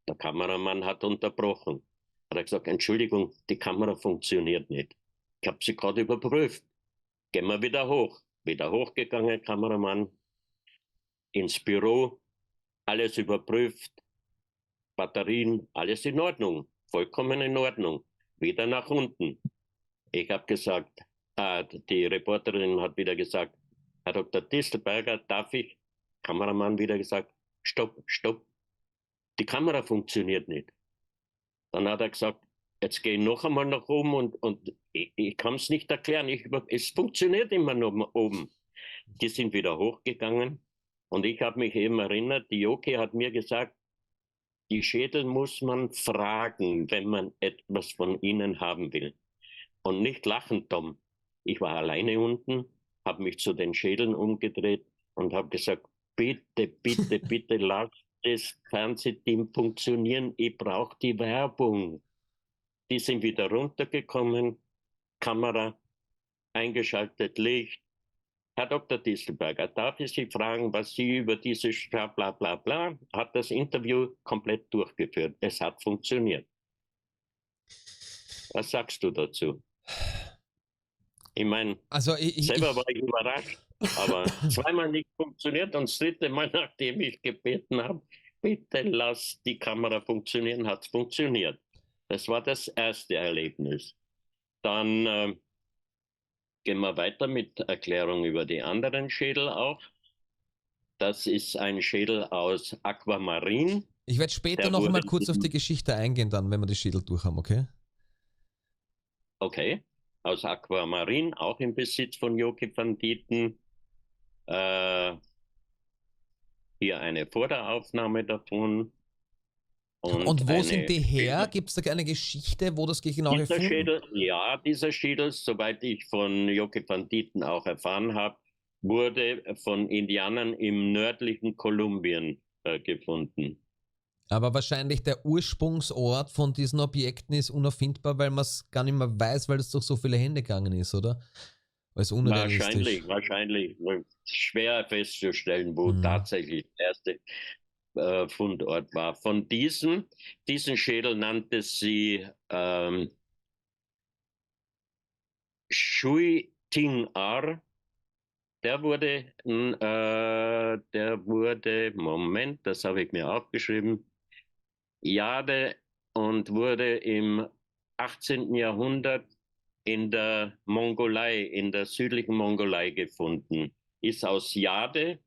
Der Kameramann hat unterbrochen. Er hat gesagt, Entschuldigung, die Kamera funktioniert nicht. Ich habe sie gerade überprüft. Gehen wir wieder hoch. Wieder hochgegangen, Kameramann. ins Büro, alles überprüft, Batterien, alles in Ordnung, vollkommen in Ordnung. Wieder nach unten. Ich habe gesagt, die Reporterin hat wieder gesagt, Herr Dr. Distelberger, darf ich? Kameramann wieder gesagt, stopp, stopp, die Kamera funktioniert nicht. Dann hat er gesagt, jetzt gehe ich noch einmal nach oben und ich kann es nicht erklären. Es funktioniert immer nur oben. Die sind wieder hochgegangen und ich habe mich eben erinnert, die Joki hat mir gesagt, die Schädel muss man fragen, wenn man etwas von ihnen haben will. Und nicht lachen, Tom. Ich war alleine unten, habe mich zu den Schädeln umgedreht und habe gesagt, bitte, bitte, bitte lasst das Fernsehteam funktionieren. Ich brauche die Werbung. Die sind wieder runtergekommen, Kamera eingeschaltet, Licht. Herr Dr. Distelberger, darf ich Sie fragen, was Sie über dieses bla bla bla, hat das Interview komplett durchgeführt. Es hat funktioniert. Was sagst du dazu? Ich meine, Also selber war ich überrascht, aber zweimal nicht funktioniert und das dritte Mal, nachdem ich gebeten habe, bitte lass die Kamera funktionieren, hat es funktioniert. Das war das erste Erlebnis. Dann gehen wir weiter mit Erklärung über die anderen Schädel auch. Das ist ein Schädel aus Aquamarin. Ich werde später noch mal kurz auf die Geschichte eingehen, dann, wenn wir die Schädel durch haben, okay? Okay, aus Aquamarin, auch im Besitz von Joki van Dieten. Hier eine Vorderaufnahme davon. Und wo sind die her? Gibt es da eine Geschichte, wo das genau gefunden? Dieser Schädel, soweit ich von Joki van Dieten auch erfahren habe, wurde von Indianern im nördlichen Kolumbien gefunden. Aber wahrscheinlich der Ursprungsort von diesen Objekten ist unauffindbar, weil man es gar nicht mehr weiß, weil es durch so viele Hände gegangen ist, oder? Weil es unrealistisch. Wahrscheinlich. Schwer festzustellen, wo tatsächlich der erste Fundort war. Von diesen Schädel nannte sie Shui Ting Ar. Der wurde, Moment, das habe ich mir aufgeschrieben, Jade und wurde im 18. Jahrhundert in der Mongolei, in der südlichen Mongolei gefunden. Ist aus Jade.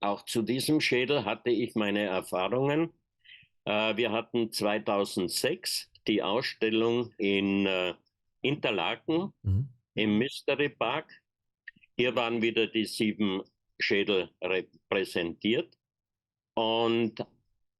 Auch zu diesem Schädel hatte ich meine Erfahrungen. Wir hatten 2006 die Ausstellung in Interlaken im Mystery Park. Hier waren wieder die 7 Schädel repräsentiert. Und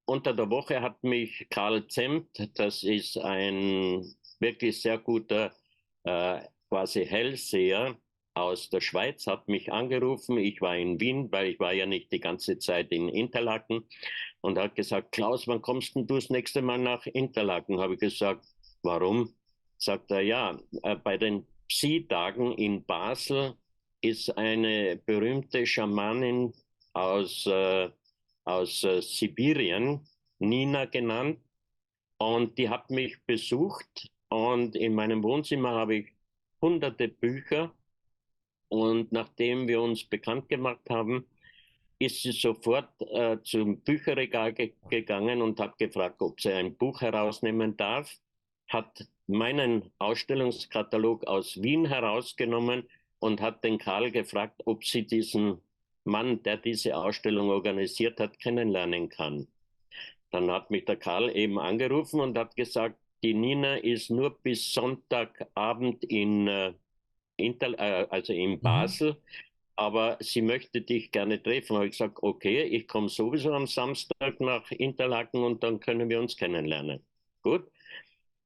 unter der Woche hat mich Karl Zempt, das ist ein wirklich sehr guter quasi Hellseher aus der Schweiz, hat mich angerufen. Ich war in Wien, weil ich war ja nicht die ganze Zeit in Interlaken, und hat gesagt, Klaus, wann kommst denn du das nächste Mal nach Interlaken? Habe ich gesagt, warum? Sagt er, ja, bei den Psi-Tagen in Basel ist eine berühmte Schamanin aus Sibirien, Nina genannt, und die hat mich besucht, und in meinem Wohnzimmer habe ich hunderte Bücher, und nachdem wir uns bekannt gemacht haben, ist sie sofort zum Bücherregal gegangen und hat gefragt, ob sie ein Buch herausnehmen darf, hat meinen Ausstellungskatalog aus Wien herausgenommen und hat den Karl gefragt, ob sie diesen Mann, der diese Ausstellung organisiert hat, kennenlernen kann. Dann hat mich der Karl eben angerufen und hat gesagt, die Nina ist nur bis Sonntagabend also in Basel, aber sie möchte dich gerne treffen. Habe ich gesagt, okay, ich komme sowieso am Samstag nach Interlaken und dann können wir uns kennenlernen. Gut.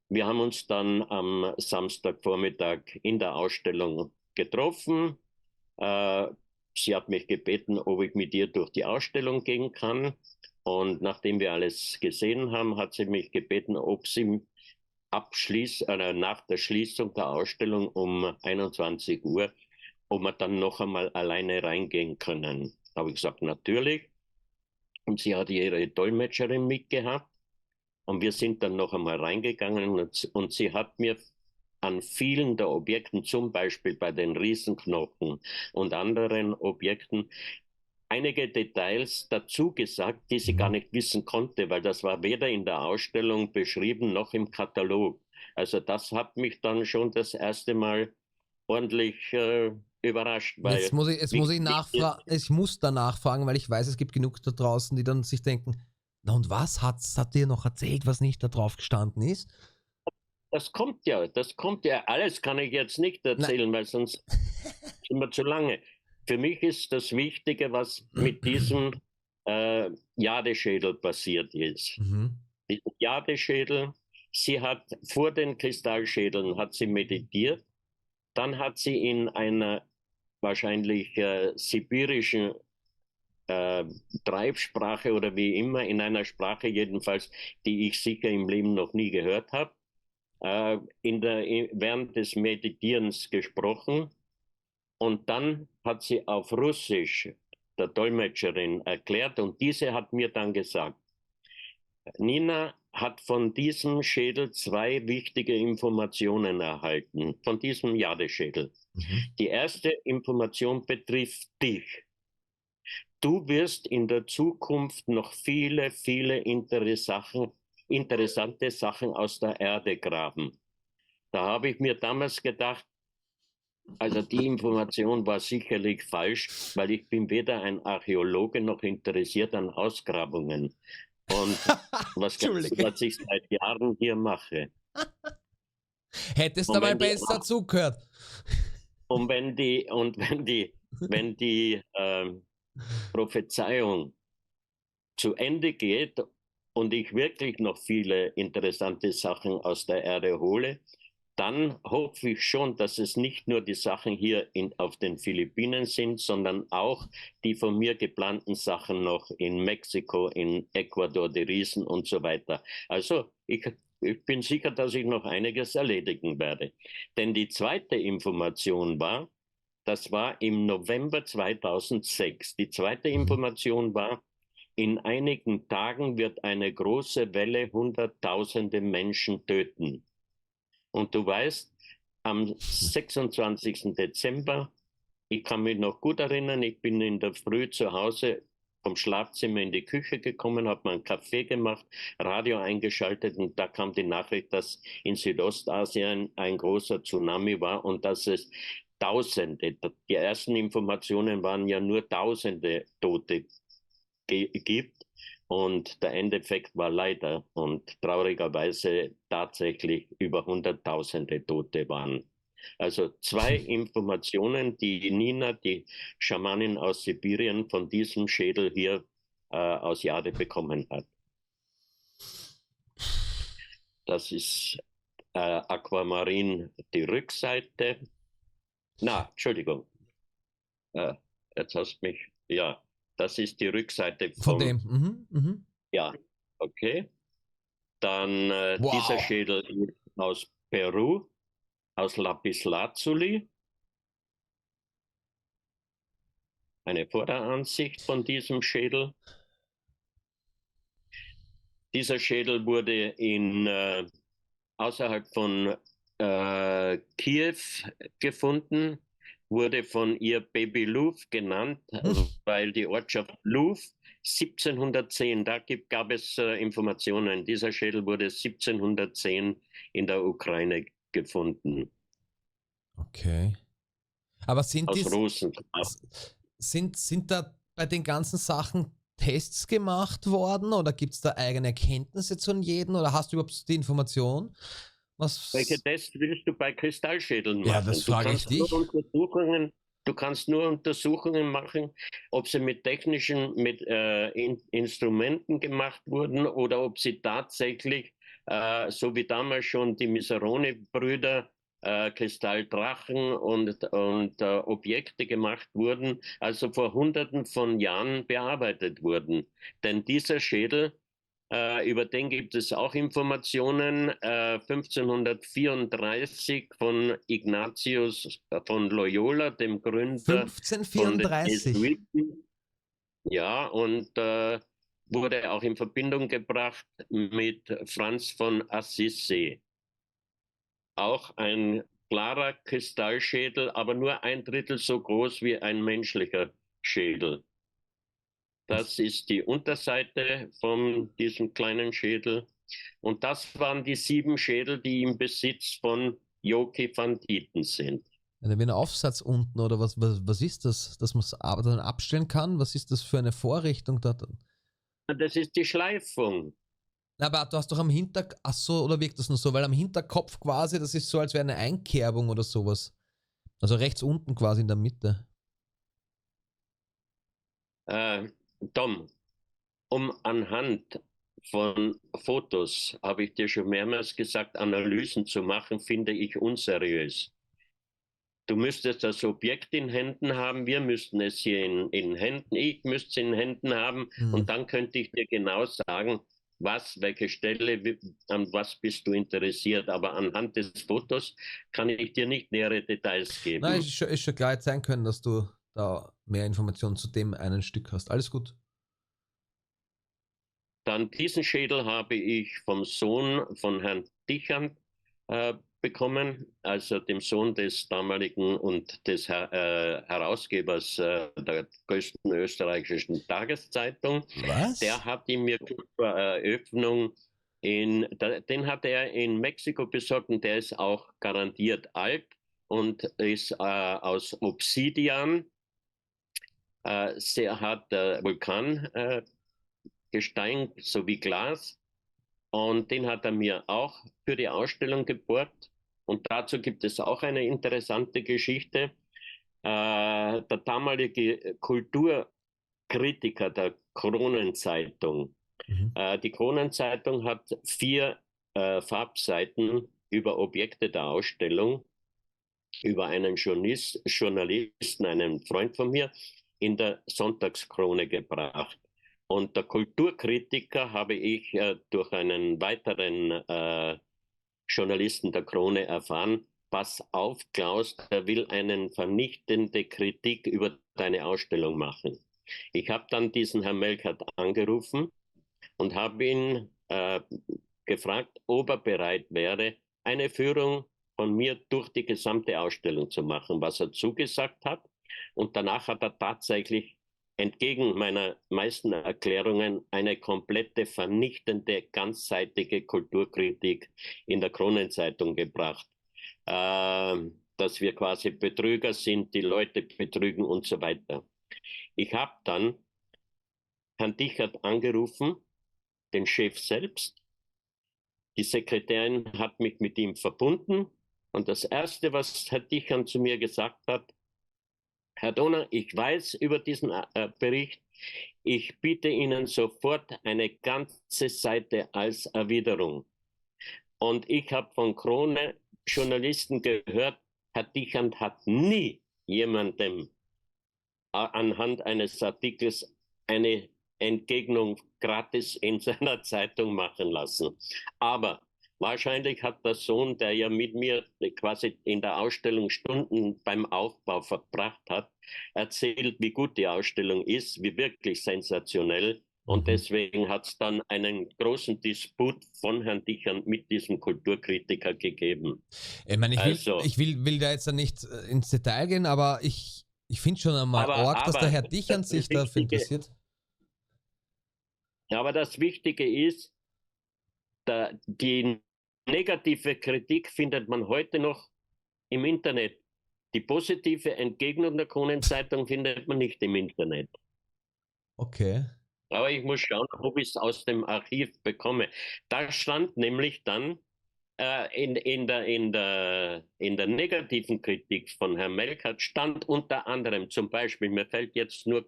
Wir haben uns dann am Samstagvormittag in der Ausstellung getroffen. Sie hat mich gebeten, ob ich mit ihr durch die Ausstellung gehen kann. Und nachdem wir alles gesehen haben, hat sie mich gebeten, ob sie nach der Schließung der Ausstellung um 21 Uhr, ob wir dann noch einmal alleine reingehen können. Da habe ich gesagt, natürlich. Und sie hat ihre Dolmetscherin mitgehabt. Und wir sind dann noch einmal reingegangen und sie hat mir an vielen der Objekten, zum Beispiel bei den Riesenknochen und anderen Objekten, einige Details dazu gesagt, die sie gar nicht wissen konnte, weil das war weder in der Ausstellung beschrieben noch im Katalog. Also das hat mich dann schon das erste Mal ordentlich überrascht, Jetzt weil muss ich, jetzt muss ich nachfragen, ich muss da nachfragen, weil ich weiß, es gibt genug da draußen, die dann sich denken, na und was hat dir noch erzählt, was nicht da drauf gestanden ist? das kommt ja, alles kann ich jetzt nicht Na, erzählen, weil sonst immer zu lange. Für mich ist das Wichtige, was mit diesem Jadeschädel passiert ist. mhm. Dieser Jadeschädel, sie hat vor den Kristallschädeln hat sie meditiert, dann hat sie in einer wahrscheinlich sibirischen äh, Treibsprache oder wie immer, in einer Sprache jedenfalls, die ich sicher im Leben noch nie gehört habe, während des Meditierens gesprochen. Und dann hat sie auf Russisch der Dolmetscherin erklärt und diese hat mir dann gesagt, Nina hat von diesem Schädel zwei wichtige Informationen erhalten, von diesem Jadeschädel. Mhm. Die erste Information betrifft dich. Du wirst in der Zukunft noch viele, viele interessante Sachen aus der Erde graben. Da habe ich mir damals gedacht, also die Information war sicherlich falsch, weil ich bin weder ein Archäologe noch interessiert an Ausgrabungen. Und was glaubst du, Entschuldige. was ich seit Jahren hier mache? Hättest du Und mal wenn die, besser zugehört. wenn die Prophezeiung zu Ende geht und ich wirklich noch viele interessante Sachen aus der Erde hole, dann hoffe ich schon, dass es nicht nur die Sachen hier auf den Philippinen sind, sondern auch die von mir geplanten Sachen noch in Mexiko, in Ecuador, die Riesen und so weiter. Also ich bin sicher, dass ich noch einiges erledigen werde. Denn die zweite Information war, das war im November 2006. Die zweite Mhm. Information war, in einigen Tagen wird eine große Welle Hunderttausende Menschen töten. Und du weißt, am 26. Dezember, ich kann mich noch gut erinnern, ich bin in der Früh zu Hause vom Schlafzimmer in die Küche gekommen, habe mir einen Kaffee gemacht, Radio eingeschaltet und da kam die Nachricht, dass in Südostasien ein großer Tsunami war und dass es Tausende, die ersten Informationen waren ja nur Tausende Tote gibt. Und der Endeffekt war leider und traurigerweise tatsächlich über Hunderttausende Tote waren. Also zwei Informationen, die Nina, die Schamanin aus Sibirien, von diesem Schädel hier aus Jade bekommen hat. Das ist Aquamarin, die Rückseite. Na, Entschuldigung. Äh, jetzt hast du mich. Ja, das ist die Rückseite Von vom. dem. Mhm. Mhm. Ja, okay. Dann dieser Wow. Schädel aus Peru, aus Lapislazuli. Eine Vorderansicht von diesem Schädel. Dieser Schädel wurde außerhalb von Kiew gefunden, wurde von ihr Baby Louvre genannt, Hm. weil die Ortschaft Louvre 1710, gab es Informationen, dieser Schädel wurde 1710 in der Ukraine gefunden, Okay. Aber aus Rosen. sind da bei den ganzen Sachen Tests gemacht worden oder gibt es da eigene Erkenntnisse zu jedem oder hast du überhaupt die Information? Welche Was? Tests willst du bei Kristallschädeln Ja, das machen? frage ich dich. Du kannst nur Untersuchungen machen, ob sie mit Instrumenten gemacht wurden oder ob sie tatsächlich, so wie damals schon die Miserone-Brüder, Kristalldrachen und Objekte gemacht wurden, also vor Hunderten von Jahren bearbeitet wurden. Denn dieser Schädel, über den gibt es auch Informationen. 1534 von Ignatius von Loyola, dem Gründer von den 1534. Jesuiten. Ja, und wurde auch in Verbindung gebracht mit Franz von Assisi. Auch ein klarer Kristallschädel, aber nur ein Drittel so groß wie ein menschlicher Schädel. Das ist die Unterseite von diesem kleinen Schädel. Und das waren die 7 Schädel, die im Besitz von Joki van Dieten sind. Wie ein Aufsatz unten oder was ist das, dass man es dann abstellen kann? Was ist das für eine Vorrichtung da? Das ist die Schleifung. Aber du hast doch am Hinterkopf, ach so, oder wirkt das nur so? Weil am Hinterkopf quasi, das ist so, als wäre eine Einkerbung oder sowas. Also rechts unten quasi in der Mitte. Tom, um anhand von Fotos, habe ich dir schon mehrmals gesagt, Analysen zu machen, finde ich unseriös. Du müsstest das Objekt in Händen haben, wir müssten es hier in Händen, ich müsste es in Händen haben und dann könnte ich dir genau sagen, welche Stelle, an was bist du interessiert. Aber anhand des Fotos kann ich dir nicht nähere Details geben. Nein, ist schon klar jetzt sein können, dass du da mehr Informationen zu dem einen Stück hast. Alles gut. Dann diesen Schädel habe ich vom Sohn von Herrn Dichand bekommen, also dem Sohn des damaligen und des Herausgebers der größten österreichischen Tageszeitung. Was? Der hat ihn mir zur Eröffnung den hat er in Mexiko besorgt und der ist auch garantiert alt und ist aus Obsidian, sehr harter Vulkangestein sowie Glas. Und den hat er mir auch für die Ausstellung geborgt. Und dazu gibt es auch eine interessante Geschichte. Der damalige Kulturkritiker der Kronenzeitung. Die Kronenzeitung hat 4 Farbseiten über Objekte der Ausstellung, über einen Journalisten, einen Freund von mir, in der Sonntagskrone gebracht. Und der Kulturkritiker habe ich durch einen weiteren Journalisten der Krone erfahren, pass auf, Klaus, der will eine vernichtende Kritik über deine Ausstellung machen. Ich habe dann diesen Herrn Melchert angerufen und habe ihn gefragt, ob er bereit wäre, eine Führung von mir durch die gesamte Ausstellung zu machen, was er zugesagt hat. Und danach hat er tatsächlich entgegen meiner meisten Erklärungen eine komplette vernichtende, ganzseitige Kulturkritik in der Kronenzeitung gebracht. Dass wir quasi Betrüger sind, die Leute betrügen und so weiter. Ich habe dann Herrn Dichert angerufen, den Chef selbst. Die Sekretärin hat mich mit ihm verbunden. Und das Erste, was Herr Dichert zu mir gesagt hat, Herr Donner, ich weiß über diesen Bericht. Ich biete Ihnen sofort eine ganze Seite als Erwiderung. Und ich habe von Krone-Journalisten gehört, Herr Dichand hat nie jemandem anhand eines Artikels eine Entgegnung gratis in seiner Zeitung machen lassen. Aber wahrscheinlich hat der Sohn, der ja mit mir quasi in der Ausstellung Stunden beim Aufbau verbracht hat, erzählt, wie gut die Ausstellung ist, wie wirklich sensationell. Und deswegen hat es dann einen großen Disput von Herrn Dichand mit diesem Kulturkritiker gegeben. Ich meine, ich will da jetzt nicht ins Detail gehen, aber ich finde schon einmal arg, dass der Herr Dichand sich dafür interessiert. Ja, aber das Wichtige ist, die negative Kritik findet man heute noch im Internet. Die positive Entgegnung der Kronenzeitung findet man nicht im Internet. Okay. Aber ich muss schauen, ob ich es aus dem Archiv bekomme. Da stand nämlich dann in der negativen Kritik von Herrn Melchert stand unter anderem zum Beispiel, mir fällt jetzt nur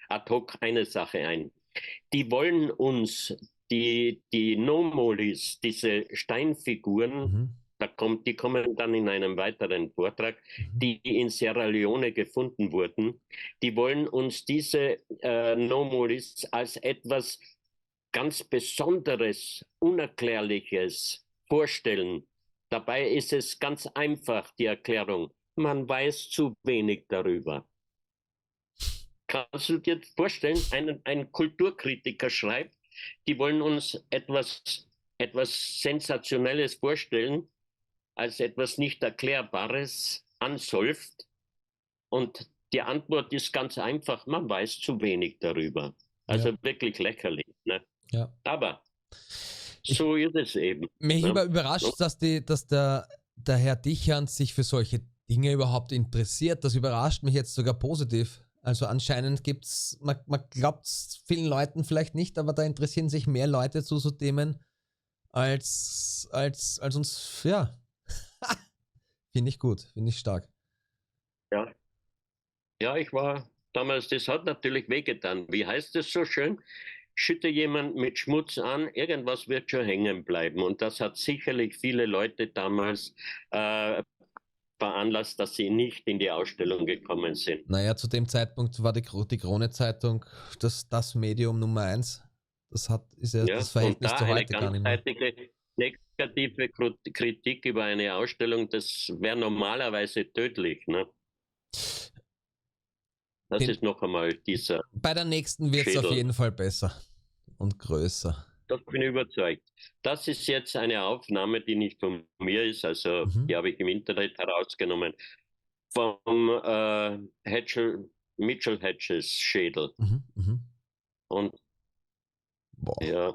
ad hoc eine Sache ein. Die wollen uns die Nomolis, diese Steinfiguren, die kommen dann in einem weiteren Vortrag, die in Sierra Leone gefunden wurden, die wollen uns diese Nomolis als etwas ganz Besonderes, Unerklärliches vorstellen. Dabei ist es ganz einfach, die Erklärung. Man weiß zu wenig darüber. Kannst du dir vorstellen, ein Kulturkritiker schreibt, die wollen uns etwas Sensationelles vorstellen, als etwas nicht Erklärbares ansäuft. Und die Antwort ist ganz einfach, man weiß zu wenig darüber. Also wirklich lächerlich. Ne? Ja. Aber so ist es eben. Mich Ne? überrascht, dass der Herr Dichand sich für solche Dinge überhaupt interessiert. Das überrascht mich jetzt sogar positiv. Also anscheinend gibt's, man glaubt es vielen Leuten vielleicht nicht, aber da interessieren sich mehr Leute zu so Themen als uns, ja. Finde ich gut, finde ich stark. Ja. Ja, ich war damals, das hat natürlich wehgetan. Wie heißt es so schön? Schütte jemand mit Schmutz an, irgendwas wird schon hängen bleiben. Und das hat sicherlich viele Leute damals veranlasst, dass sie nicht in die Ausstellung gekommen sind. Naja, zu dem Zeitpunkt war die Krone-Zeitung das Medium Nummer 1. Ist ja Ja, das und Verhältnis da zu eine heute gar nicht mehr. ganzseitige negative Kritik über eine Ausstellung, das wäre normalerweise tödlich. Ne? Das ist noch einmal dieser Bei der nächsten wird es auf Schädel. jeden Fall besser und größer. Das bin ich überzeugt. Das ist jetzt eine Aufnahme, die nicht von mir ist, also die habe ich im Internet herausgenommen, vom Mitchell Hedges Schädel. Und Boah. ja.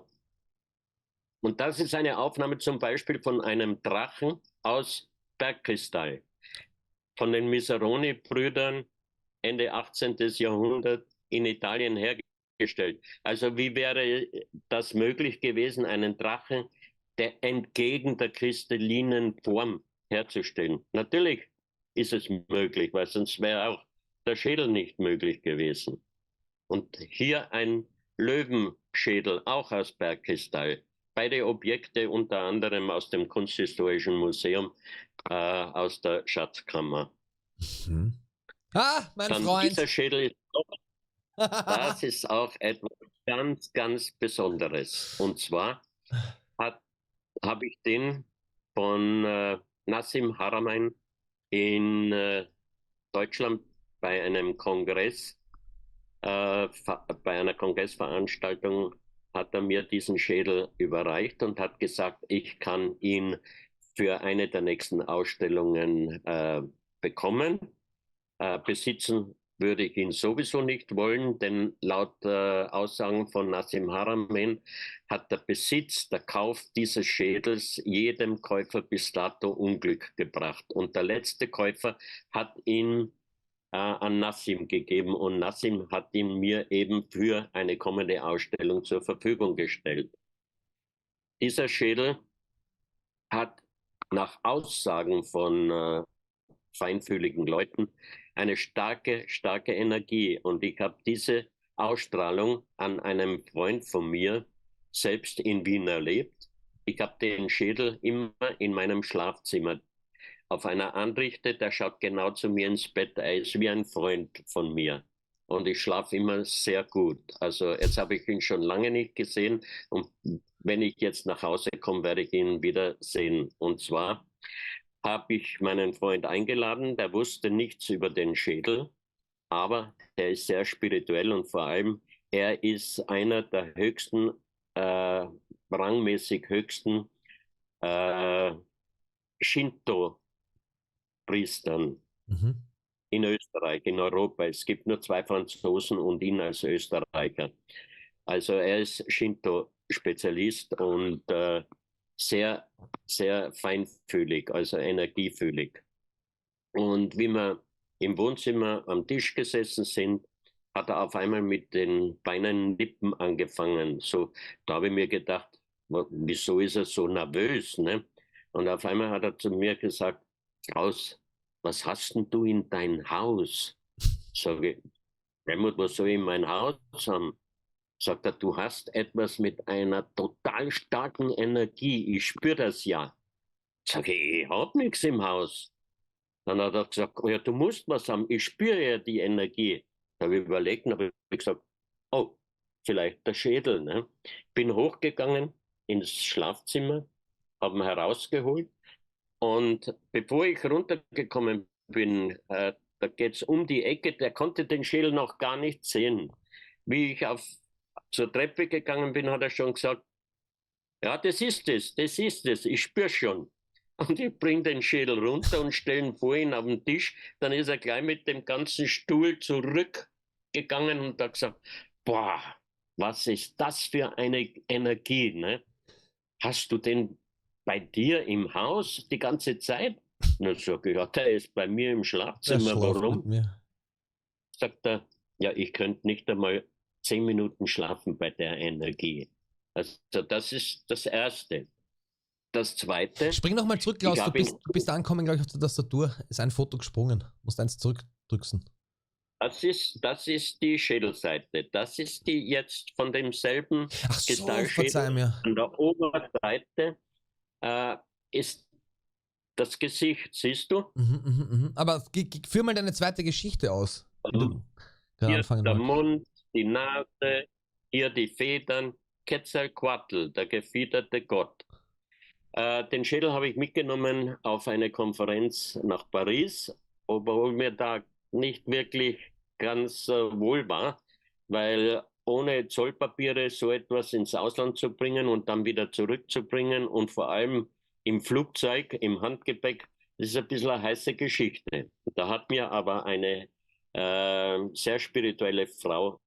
Und das ist eine Aufnahme zum Beispiel von einem Drachen aus Bergkristall, von den Miseroni-Brüdern Ende 18. Jahrhundert in Italien hergestellt. Also wie wäre das möglich gewesen, einen Drachen, der entgegen der kristallinen Form herzustellen? Natürlich ist es möglich, weil sonst wäre auch der Schädel nicht möglich gewesen. Und hier ein Löwenschädel, auch aus Bergkristall. Beide Objekte unter anderem aus dem Kunsthistorischen Museum, aus der Schatzkammer. Ah, mein Freund! Dieser Schädel ist das ist auch etwas ganz, ganz Besonderes. Und zwar habe ich den von Nassim Haramein in Deutschland bei einem Kongress, bei einer Kongressveranstaltung hat er mir diesen Schädel überreicht und hat gesagt, ich kann ihn für eine der nächsten Ausstellungen bekommen. Besitzen würde ich ihn sowieso nicht wollen, denn laut Aussagen von Nassim Haramein hat der Besitz, der Kauf dieses Schädels jedem Käufer bis dato Unglück gebracht. Und der letzte Käufer hat ihn an Nassim gegeben und Nassim hat ihn mir eben für eine kommende Ausstellung zur Verfügung gestellt. Dieser Schädel hat nach Aussagen von feinfühligen Leuten eine starke, starke Energie. Und ich habe diese Ausstrahlung an einem Freund von mir selbst in Wien erlebt. Ich habe den Schädel immer in meinem Schlafzimmer auf einer Anrichte, der schaut genau zu mir ins Bett, er ist wie ein Freund von mir. Und ich schlafe immer sehr gut. Also jetzt habe ich ihn schon lange nicht gesehen und wenn ich jetzt nach Hause komme, werde ich ihn wieder sehen. Und zwar habe ich meinen Freund eingeladen, der wusste nichts über den Schädel, aber er ist sehr spirituell und vor allem, er ist einer der höchsten, rangmäßig höchsten Shinto-Priestern in Österreich, in Europa. Es gibt nur 2 Franzosen und ihn als Österreicher. Also er ist Shinto-Spezialist und sehr, sehr feinfühlig, also energiefühlig. Und wie wir im Wohnzimmer am Tisch gesessen sind, hat er auf einmal mit den Beinen Nippen angefangen. So, da habe ich mir gedacht, wieso ist er so nervös, ne? Und auf einmal hat er zu mir gesagt, Klaus, was hast denn du in dein Haus? Sage ich, Helmut, was soll ich in mein Haus haben? Sagt er, du hast etwas mit einer total starken Energie. Ich spüre das ja. Sag ich habe nichts im Haus. Dann hat er gesagt, ja, du musst was haben. Ich spüre ja die Energie. Da habe ich überlegt und habe gesagt, oh, vielleicht der Schädel. Ne? Bin hochgegangen ins Schlafzimmer, habe ihn herausgeholt und bevor ich runtergekommen bin, da geht es um die Ecke, der konnte den Schädel noch gar nicht sehen. Wie ich zur Treppe gegangen bin, hat er schon gesagt, ja, das ist es, ich spüre schon. Und ich bringe den Schädel runter und stelle ihn vor ihn auf den Tisch. Dann ist er gleich mit dem ganzen Stuhl zurückgegangen und hat gesagt, boah, was ist das für eine Energie, ne? Hast du den bei dir im Haus die ganze Zeit? Na, sag ich, ja, der ist bei mir im Der Schlafzimmer. schlaft mit Warum? mir. Sagt er, ja, ich könnte nicht einmal 10 Minuten schlafen bei der Energie. Also das ist das Erste. Das Zweite, Spring nochmal zurück, ich Klaus. Du habe ihn, bist angekommen, glaube ich, auf der Tastatur. Ist ein Foto gesprungen. Musst eins zurückdrücken. das ist die Schädelseite. Das ist die jetzt von demselben Ach so, verzeih Kristallschädel. mir. An der Oberseite äh, ist das Gesicht, siehst du? Aber führ mal deine zweite Geschichte aus, die Also du gerade hier anfangen der wolltest. Mund, die Nase, hier die Federn, Quetzalcoatl, der gefiederte Gott. Den Schädel habe ich mitgenommen auf eine Konferenz nach Paris, obwohl mir da nicht wirklich ganz wohl war, weil ohne Zollpapiere so etwas ins Ausland zu bringen und dann wieder zurückzubringen und vor allem im Flugzeug, im Handgepäck, das ist ein bisschen eine heiße Geschichte. Da hat mir aber eine sehr spirituelle Frau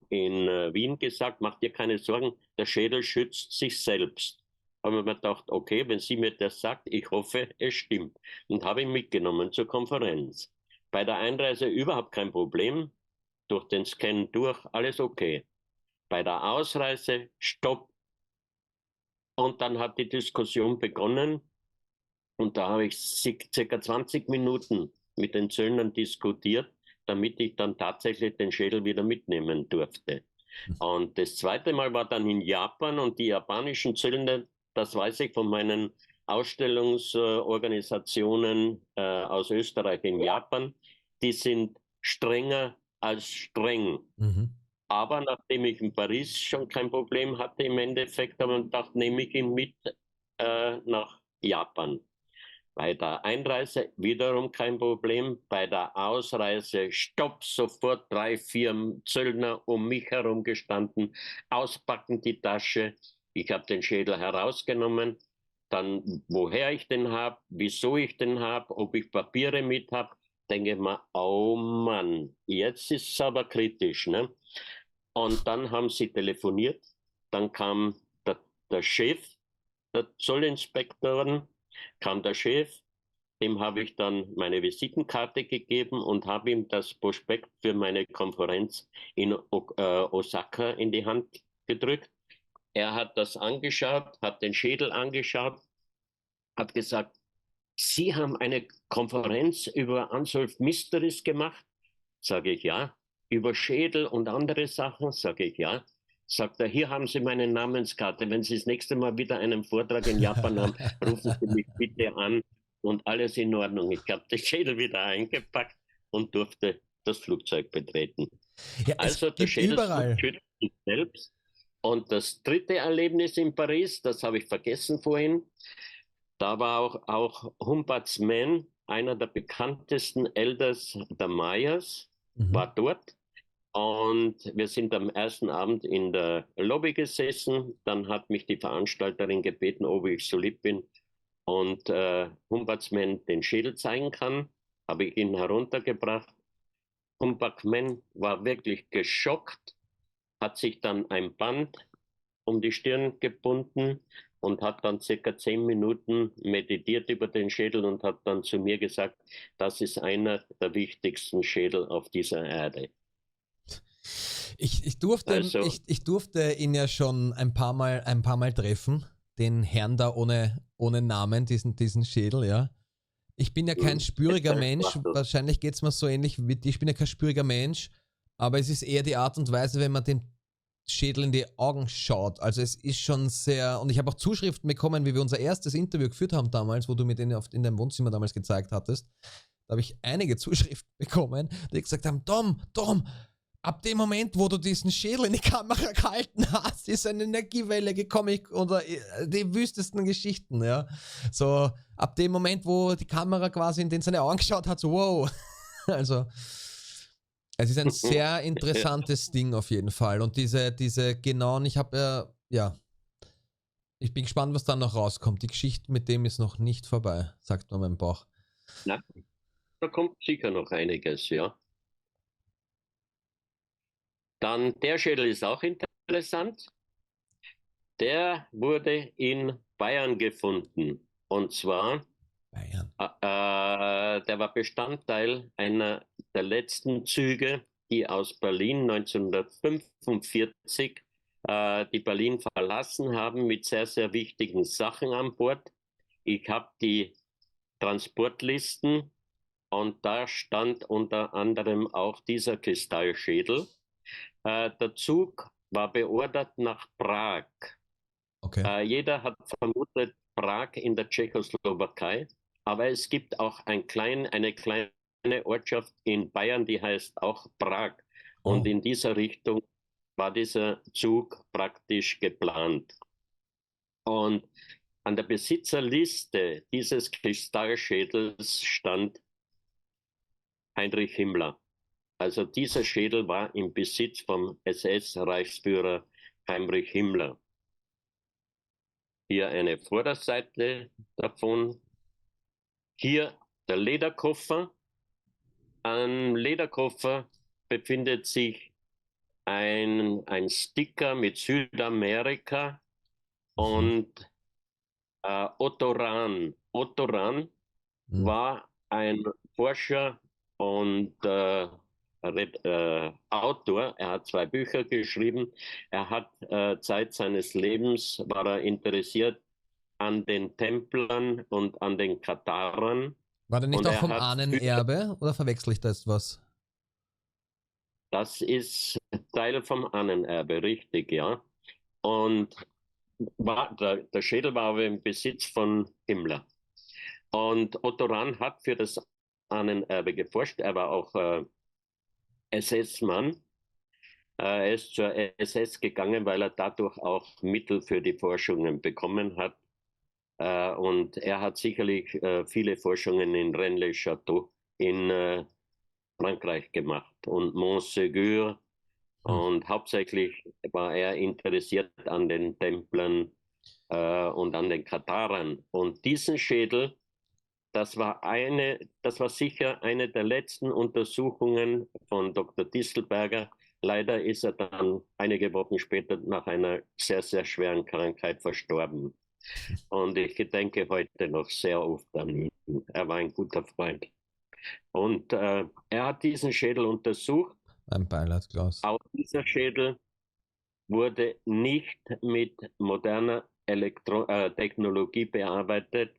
in Wien gesagt, mach dir keine Sorgen, der Schädel schützt sich selbst. Habe mir gedacht, okay, wenn sie mir das sagt, ich hoffe, es stimmt. Und habe ihn mitgenommen zur Konferenz. Bei der Einreise überhaupt kein Problem, durch den Scan durch, alles okay. Bei der Ausreise, Stopp. Und dann hat die Diskussion begonnen und da habe ich circa 20 Minuten mit den Zöllnern diskutiert, damit ich dann tatsächlich den Schädel wieder mitnehmen durfte. Und das zweite Mal war dann in Japan und die japanischen Zöllner, das weiß ich von meinen Ausstellungsorganisationen aus Österreich in Japan, die sind strenger als streng. Mhm. Aber nachdem ich in Paris schon kein Problem hatte, im Endeffekt habe ich gedacht, nehme ich ihn mit nach Japan. Bei der Einreise wiederum kein Problem. Bei der Ausreise stopp, sofort 3, 4 Zöllner um mich herum gestanden, auspacken die Tasche. Ich habe den Schädel herausgenommen, dann woher ich den habe, wieso ich den habe, ob ich Papiere mit habe. Denke ich mir, oh Mann, jetzt ist es aber kritisch. Ne? Und dann haben sie telefoniert. Dann kam der Chef der Zollinspektoren, kam der Chef, dem habe ich dann meine Visitenkarte gegeben und habe ihm das Prospekt für meine Konferenz in Osaka in die Hand gedrückt. Er hat das angeschaut, hat den Schädel angeschaut, hat gesagt, Sie haben eine Konferenz über Unsolved Mysteries gemacht? Sage ich ja. Über Schädel und andere Sachen? Sage ich ja. Sagt er, hier haben Sie meine Namenskarte. Wenn Sie das nächste Mal wieder einen Vortrag in Japan haben, rufen Sie mich bitte an und alles in Ordnung. Ich habe den Schädel wieder eingepackt und durfte das Flugzeug betreten. Ja, es Also der gibt Schädel überall. schützt sich selbst. Und das dritte Erlebnis in Paris, das habe ich vergessen vorhin, da war auch Humboldt's Man, einer der bekanntesten Elders der Mayas, war dort. Und wir sind am ersten Abend in der Lobby gesessen. Dann hat mich die Veranstalterin gebeten, ob ich so lieb bin und Humboldt's Man den Schädel zeigen kann. Habe ich ihn heruntergebracht. Humboldt Man war wirklich geschockt, hat sich dann ein Band um die Stirn gebunden und hat dann circa 10 Minuten meditiert über den Schädel und hat dann zu mir gesagt, das ist einer der wichtigsten Schädel auf dieser Erde. Also, Ich durfte ihn ja schon ein paar Mal treffen, den Herrn da ohne Namen, diesen Schädel, ja. Ich bin ja kein spüriger Mensch, wahrscheinlich geht es mir so ähnlich wie dir, ich bin ja kein spüriger Mensch, aber es ist eher die Art und Weise, wenn man dem Schädel in die Augen schaut. Also es ist schon sehr, und ich habe auch Zuschriften bekommen, wie wir unser erstes Interview geführt haben damals, wo du mir den in deinem Wohnzimmer damals gezeigt hattest. Da habe ich einige Zuschriften bekommen, die gesagt haben, Tom, ab dem Moment, wo du diesen Schädel in die Kamera gehalten hast, ist eine Energiewelle gekommen oder die wüstesten Geschichten, ja. So, ab dem Moment, wo die Kamera quasi in den seine Augen geschaut hat, so wow. Also, es ist ein sehr interessantes Ding auf jeden Fall. Und diese genau, und ich habe, ich bin gespannt, was dann noch rauskommt. Die Geschichte mit dem ist noch nicht vorbei, sagt mir mein Bauch. na, da kommt sicher noch einiges, ja. Dann der Schädel ist auch interessant. interessant. Der wurde in Bayern gefunden. Und zwar, Bayern. der war Bestandteil einer der letzten Züge, die aus Berlin 1945 die Berlin verlassen haben mit sehr, sehr wichtigen Sachen an Bord. Ich habe die Transportlisten und da stand unter anderem auch dieser Kristallschädel. Der Zug war beordert nach Prag. Okay. Jeder hat vermutet Prag in der Tschechoslowakei, aber es gibt auch eine kleine Ortschaft in Bayern, die heißt auch Prag. Und Oh. in dieser Richtung war dieser Zug praktisch geplant. Und an der Besitzerliste dieses Kristallschädels stand Heinrich Himmler. Also dieser Schädel war im Besitz vom SS-Reichsführer Heinrich Himmler. Hier eine Vorderseite davon. Hier der Lederkoffer. Am Lederkoffer befindet sich ein Sticker mit Südamerika und Otto Rahn. Otto Rahn war ein Forscher und Autor. Er hat 2 Bücher geschrieben. Er hat Zeit seines Lebens war er interessiert an den Templern und an den Katharern. War der nicht Und auch er vom hat Ahnenerbe oder verwechsel ich da jetzt was? Das ist Teil vom Ahnenerbe, richtig, ja. Und der Schädel war aber im Besitz von Himmler. Und Otto Rahn hat für das Ahnenerbe geforscht. Er war auch SS-Mann. Er ist zur SS gegangen, weil er dadurch auch Mittel für die Forschungen bekommen hat. Und er hat sicherlich viele Forschungen in Rennes-le-Château in Frankreich gemacht und Montségur. Und hauptsächlich war er interessiert an den Templern und an den Katharern. Und diesen Schädel, das war sicher eine der letzten Untersuchungen von Dr. Distelberger. Leider ist er dann einige Wochen später nach einer sehr, sehr schweren Krankheit verstorben. Und ich gedenke heute noch sehr oft an ihn. Er war ein guter Freund. Und er hat diesen Schädel untersucht. Ein Beileid, Klaus. Auch dieser Schädel wurde nicht mit moderner Technologie bearbeitet,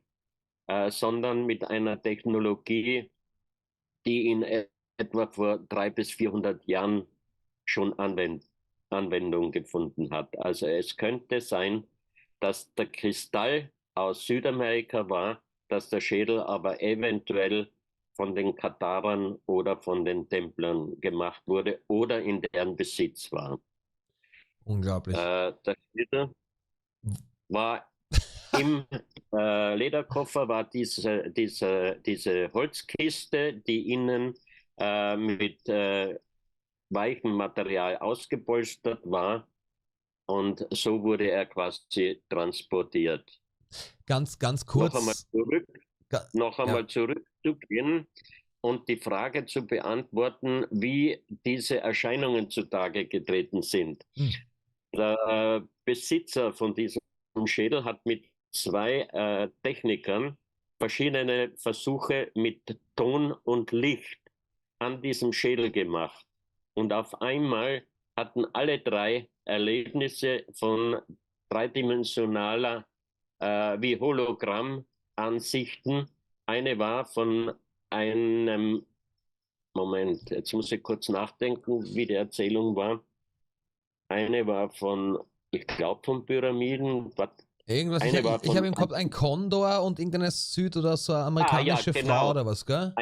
sondern mit einer Technologie, die in etwa vor 300 bis 400 Jahren schon Anwendung gefunden hat. Also es könnte sein, dass der Kristall aus Südamerika war, dass der Schädel aber eventuell von den Katharern oder von den Templern gemacht wurde oder in deren Besitz war. Unglaublich. Der Schädel war im Lederkoffer war diese Holzkiste, die innen mit weichem Material ausgepolstert war. Und so wurde er quasi transportiert. Ganz Noch einmal kurz. zurückzugehen und die Frage zu beantworten, wie diese Erscheinungen zutage getreten sind. Der Besitzer von diesem Schädel hat mit 2 Technikern verschiedene Versuche mit Ton und Licht an diesem Schädel gemacht. Und auf einmal hatten alle 3 Erlebnisse von dreidimensionaler wie Hologrammansichten. Eine war von einem, Moment, jetzt muss ich kurz nachdenken, wie die Erzählung war. Eine war von, ich glaube, von Pyramiden. Irgendwas, ich habe im Kopf ein Kondor und irgendeine Süd- oder so amerikanische ja, genau. Frau oder was, gell?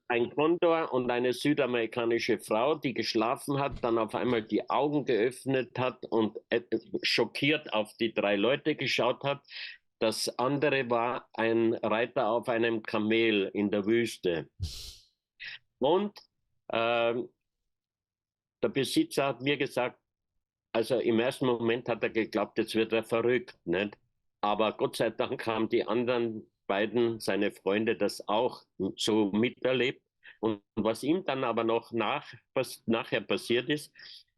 Ein Kondor und eine südamerikanische Frau, die geschlafen hat, dann auf einmal die Augen geöffnet hat und schockiert auf die 3 Leute geschaut hat. Das andere war ein Reiter auf einem Kamel in der Wüste. Und der Besitzer hat mir gesagt, also im ersten Moment hat er geglaubt, jetzt wird er verrückt, nicht? Aber Gott sei Dank haben die anderen beiden, seine Freunde, das auch so miterlebt. Und was ihm dann aber noch nachher passiert ist,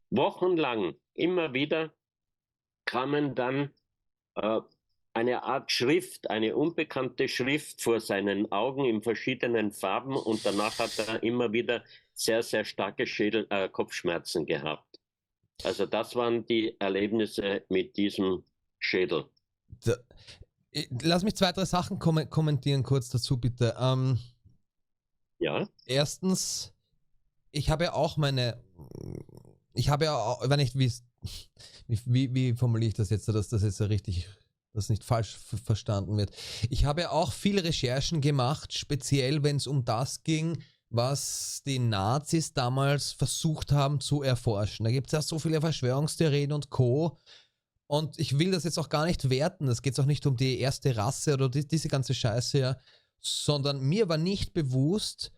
wochenlang immer wieder kamen dann eine Art Schrift, eine unbekannte Schrift vor seinen Augen in verschiedenen Farben und danach hat er immer wieder sehr, sehr starke Kopfschmerzen gehabt. Also das waren die Erlebnisse mit diesem Schädel. Lass mich 2, 3 Sachen kommentieren kurz dazu, bitte. Ja. Erstens, ich habe ja auch, wenn nicht, wie formuliere ich das jetzt, dass das jetzt richtig, dass nicht falsch verstanden wird. Ich habe ja auch viele Recherchen gemacht, speziell wenn es um das ging, was die Nazis damals versucht haben zu erforschen. Da gibt es ja so viele Verschwörungstheorien und Co. Und ich will das jetzt auch gar nicht werten. Es geht auch nicht um die erste Rasse oder diese ganze Scheiße, ja, sondern mir war nicht bewusst,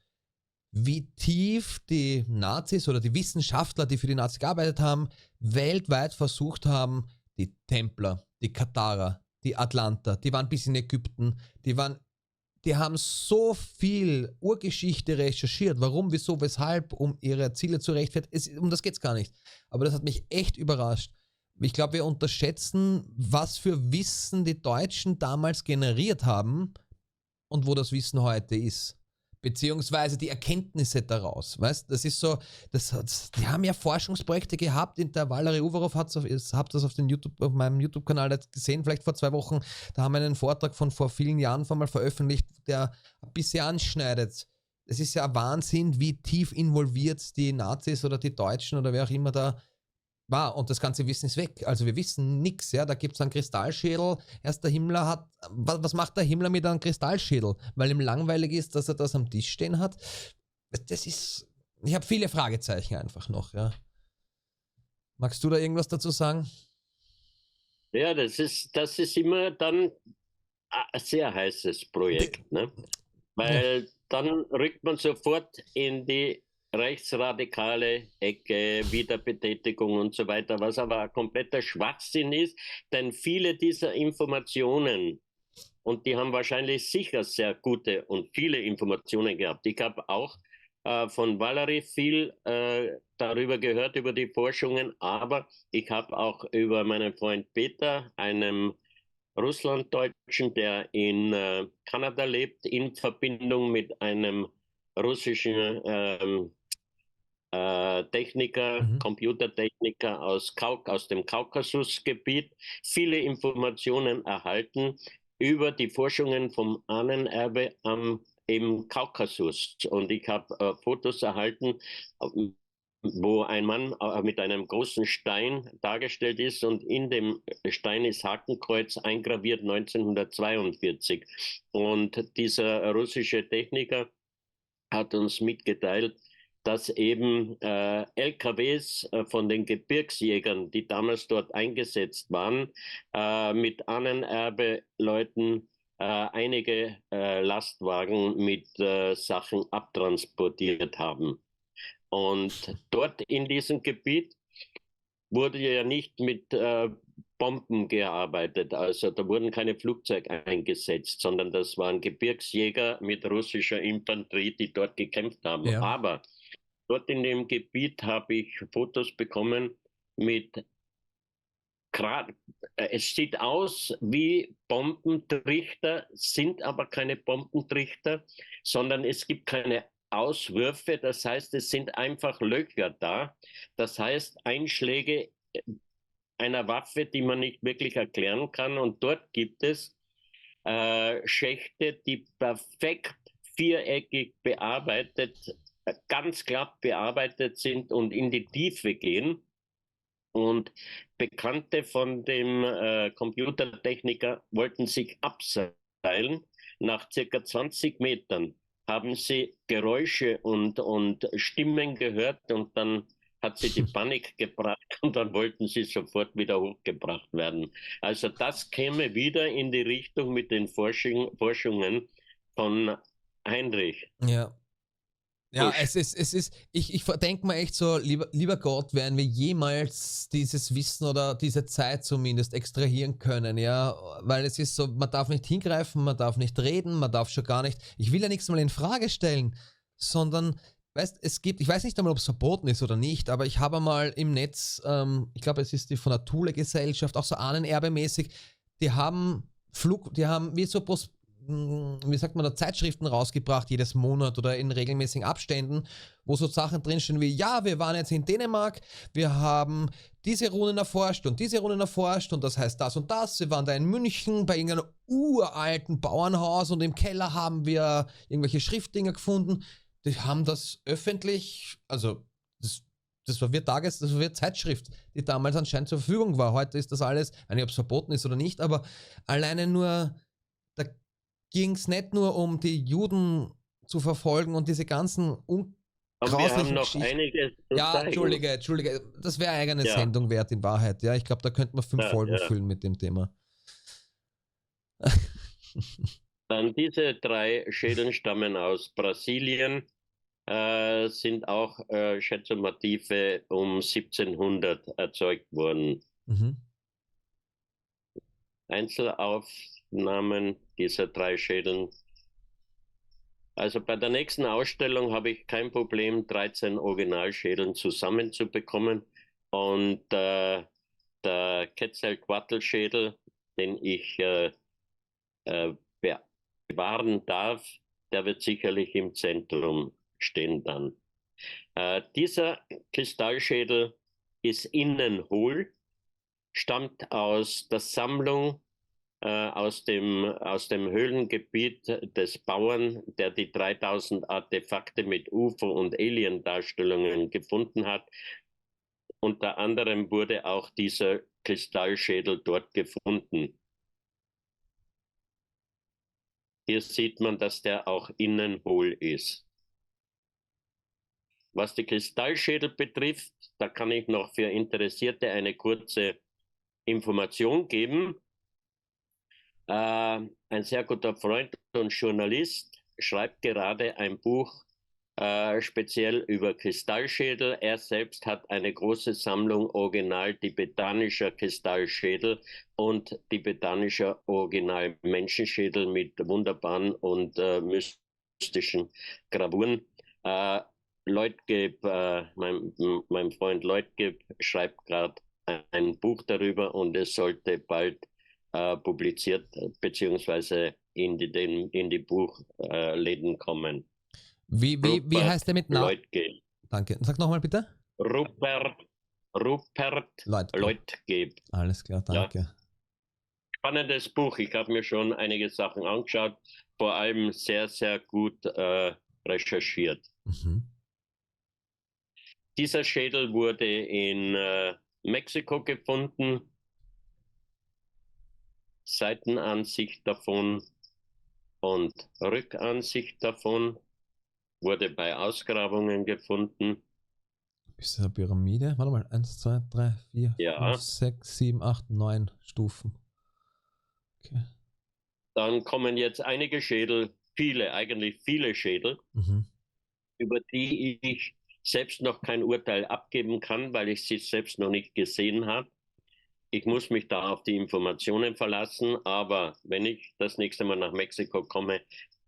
wie tief die Nazis oder die Wissenschaftler, die für die Nazis gearbeitet haben, weltweit versucht haben, die Templer, die Katharer, die Atlanter, die waren bis in Ägypten, die haben so viel Urgeschichte recherchiert, warum, wieso, weshalb, um ihre Ziele zu rechtfertigen. Um das geht es gar nicht. Aber das hat mich echt überrascht. Ich glaube, wir unterschätzen, was für Wissen die Deutschen damals generiert haben und wo das Wissen heute ist. Beziehungsweise die Erkenntnisse daraus. Weißt, das ist so, die haben ja Forschungsprojekte gehabt. Der Valery Uvarov habt das auf meinem YouTube-Kanal gesehen, vielleicht vor 2 Wochen. Da haben wir einen Vortrag von vor vielen Jahren mal veröffentlicht, der ein bisschen anschneidet. Es ist ja Wahnsinn, wie tief involviert die Nazis oder die Deutschen oder wer auch immer da war, und das ganze Wissen ist weg. Also wir wissen nichts, ja, da gibt es einen Kristallschädel. Erst der Himmler hat, was macht der Himmler mit einem Kristallschädel? Weil ihm langweilig ist, dass er das am Tisch stehen hat. Das ist, ich habe viele Fragezeichen einfach noch, ja. Magst du da irgendwas dazu sagen? Ja, das ist immer dann ein sehr heißes Projekt, ne? Weil dann rückt man sofort in die rechtsradikale Ecke, Wiederbetätigung und so weiter, was aber ein kompletter Schwachsinn ist, denn viele dieser Informationen, und die haben wahrscheinlich sicher sehr gute und viele Informationen gehabt. Ich habe auch von Valery viel darüber gehört, über die Forschungen, aber ich habe auch über meinen Freund Peter, einem Russlanddeutschen, der in Kanada lebt, in Verbindung mit einem russischen Techniker, Computertechniker aus dem Kaukasusgebiet, viele Informationen erhalten über die Forschungen vom Ahnenerbe im Kaukasus. Und ich habe Fotos erhalten, wo ein Mann mit einem großen Stein dargestellt ist und in dem Stein ist Hakenkreuz eingraviert 1942. Und dieser russische Techniker hat uns mitgeteilt, dass eben LKWs von den Gebirgsjägern, die damals dort eingesetzt waren, mit Ahnenerbe-Leuten einige Lastwagen mit Sachen abtransportiert haben. Und dort in diesem Gebiet wurde ja nicht mit Bomben gearbeitet. Also da wurden keine Flugzeuge eingesetzt, sondern das waren Gebirgsjäger mit russischer Infanterie, die dort gekämpft haben. Ja. Aber dort in dem Gebiet habe ich Fotos bekommen mit es sieht aus wie Bombentrichter, sind aber keine Bombentrichter, sondern es gibt keine Auswürfe, das heißt, es sind einfach Löcher da. Das heißt, Einschläge einer Waffe, die man nicht wirklich erklären kann. Und dort gibt es Schächte, die perfekt viereckig bearbeitet, ganz glatt bearbeitet sind und in die Tiefe gehen. Und Bekannte von dem Computertechniker wollten sich abseilen. Nach circa 20 Metern haben sie Geräusche und Stimmen gehört und dann hat sie die Panik gebracht und dann wollten sie sofort wieder hochgebracht werden. Also das käme wieder in die Richtung mit den Forschungen von Heinrich. Ja. Ja, es ist, ich denke mir echt so, lieber Gott, werden wir jemals dieses Wissen oder diese Zeit zumindest extrahieren können, ja, weil es ist so, man darf nicht hingreifen, man darf nicht reden, man darf schon gar nicht, ich will ja nichts mal in Frage stellen, sondern weißt, es gibt, ich weiß nicht einmal, ob es verboten ist oder nicht, aber ich habe mal im Netz, ich glaube, es ist die von der Thule-Gesellschaft, auch so ahnenerbemäßig, die haben wie so, wie sagt man da, Zeitschriften rausgebracht, jedes Monat oder in regelmäßigen Abständen, wo so Sachen drinstehen wie, ja, wir waren jetzt in Dänemark, wir haben diese Runen erforscht und diese Runen erforscht und das heißt das und das, wir waren da in München bei irgendeinem uralten Bauernhaus und im Keller haben wir irgendwelche Schriftdinger gefunden. Die haben das öffentlich, also das war das war wie Zeitschrift, die damals anscheinend zur Verfügung war. Heute ist das alles, ich weiß nicht, ob es verboten ist oder nicht, aber alleine nur, da ging es nicht nur um die Juden zu verfolgen und diese ganzen Und wir haben grauslichen noch Geschichten. einiges zu Ja, zeigen. Entschuldige, das wäre eine eigene Ja, Sendung wert in Wahrheit. Ja, ich glaube, da könnte man 5 ja, Folgen ja. füllen mit dem Thema. Dann diese 3 Schädel stammen aus Brasilien, sind auch Schätzomotive um 1700 erzeugt worden. Mhm. Einzelaufnahmen dieser 3 Schädeln. Also bei der nächsten Ausstellung habe ich kein Problem, 13 Originalschädeln zusammenzubekommen. Und der Quetzalcoatl-Schädel, den ich äh, bewahren darf, der wird sicherlich im Zentrum stehen dann. Dieser Kristallschädel ist innen hohl, stammt aus der Sammlung aus dem Höhlengebiet des Bauern, der die 3000 Artefakte mit UFO- und Alien-Darstellungen gefunden hat. Unter anderem wurde auch dieser Kristallschädel dort gefunden. Hier sieht man, dass der auch innen hohl ist. Was die Kristallschädel betrifft, da kann ich noch für Interessierte eine kurze Information geben. Ein sehr guter Freund und Journalist schreibt gerade ein Buch speziell über Kristallschädel. Er selbst hat eine große Sammlung original tibetanischer Kristallschädel und tibetanischer original Menschenschädel mit wunderbaren und mystischen Gravuren. Leutgeb, mein Freund Leutgeb schreibt gerade ein Buch darüber und es sollte bald publiziert beziehungsweise in die Buchläden kommen. Wie heißt der mit Namen? Leutgeb. Danke. Sag nochmal bitte. Rupert Leutgeb. Leutgeb. Alles klar, Ja, danke. spannendes Buch. Ich habe mir schon einige Sachen angeschaut, vor allem sehr, sehr gut recherchiert. Mhm. Dieser Schädel wurde in Mexiko gefunden. Seitenansicht davon und Rückansicht davon wurde bei Ausgrabungen gefunden. Ist das eine Pyramide? Warte mal. 1, 2, 3, 4, Ja. 5, 6, 7, 8, 9 Stufen. Okay. Dann kommen jetzt einige Schädel, eigentlich viele Schädel, über die ich selbst noch kein Urteil abgeben kann, weil ich sie selbst noch nicht gesehen habe. Ich muss mich da auf die Informationen verlassen, aber wenn ich das nächste Mal nach Mexiko komme,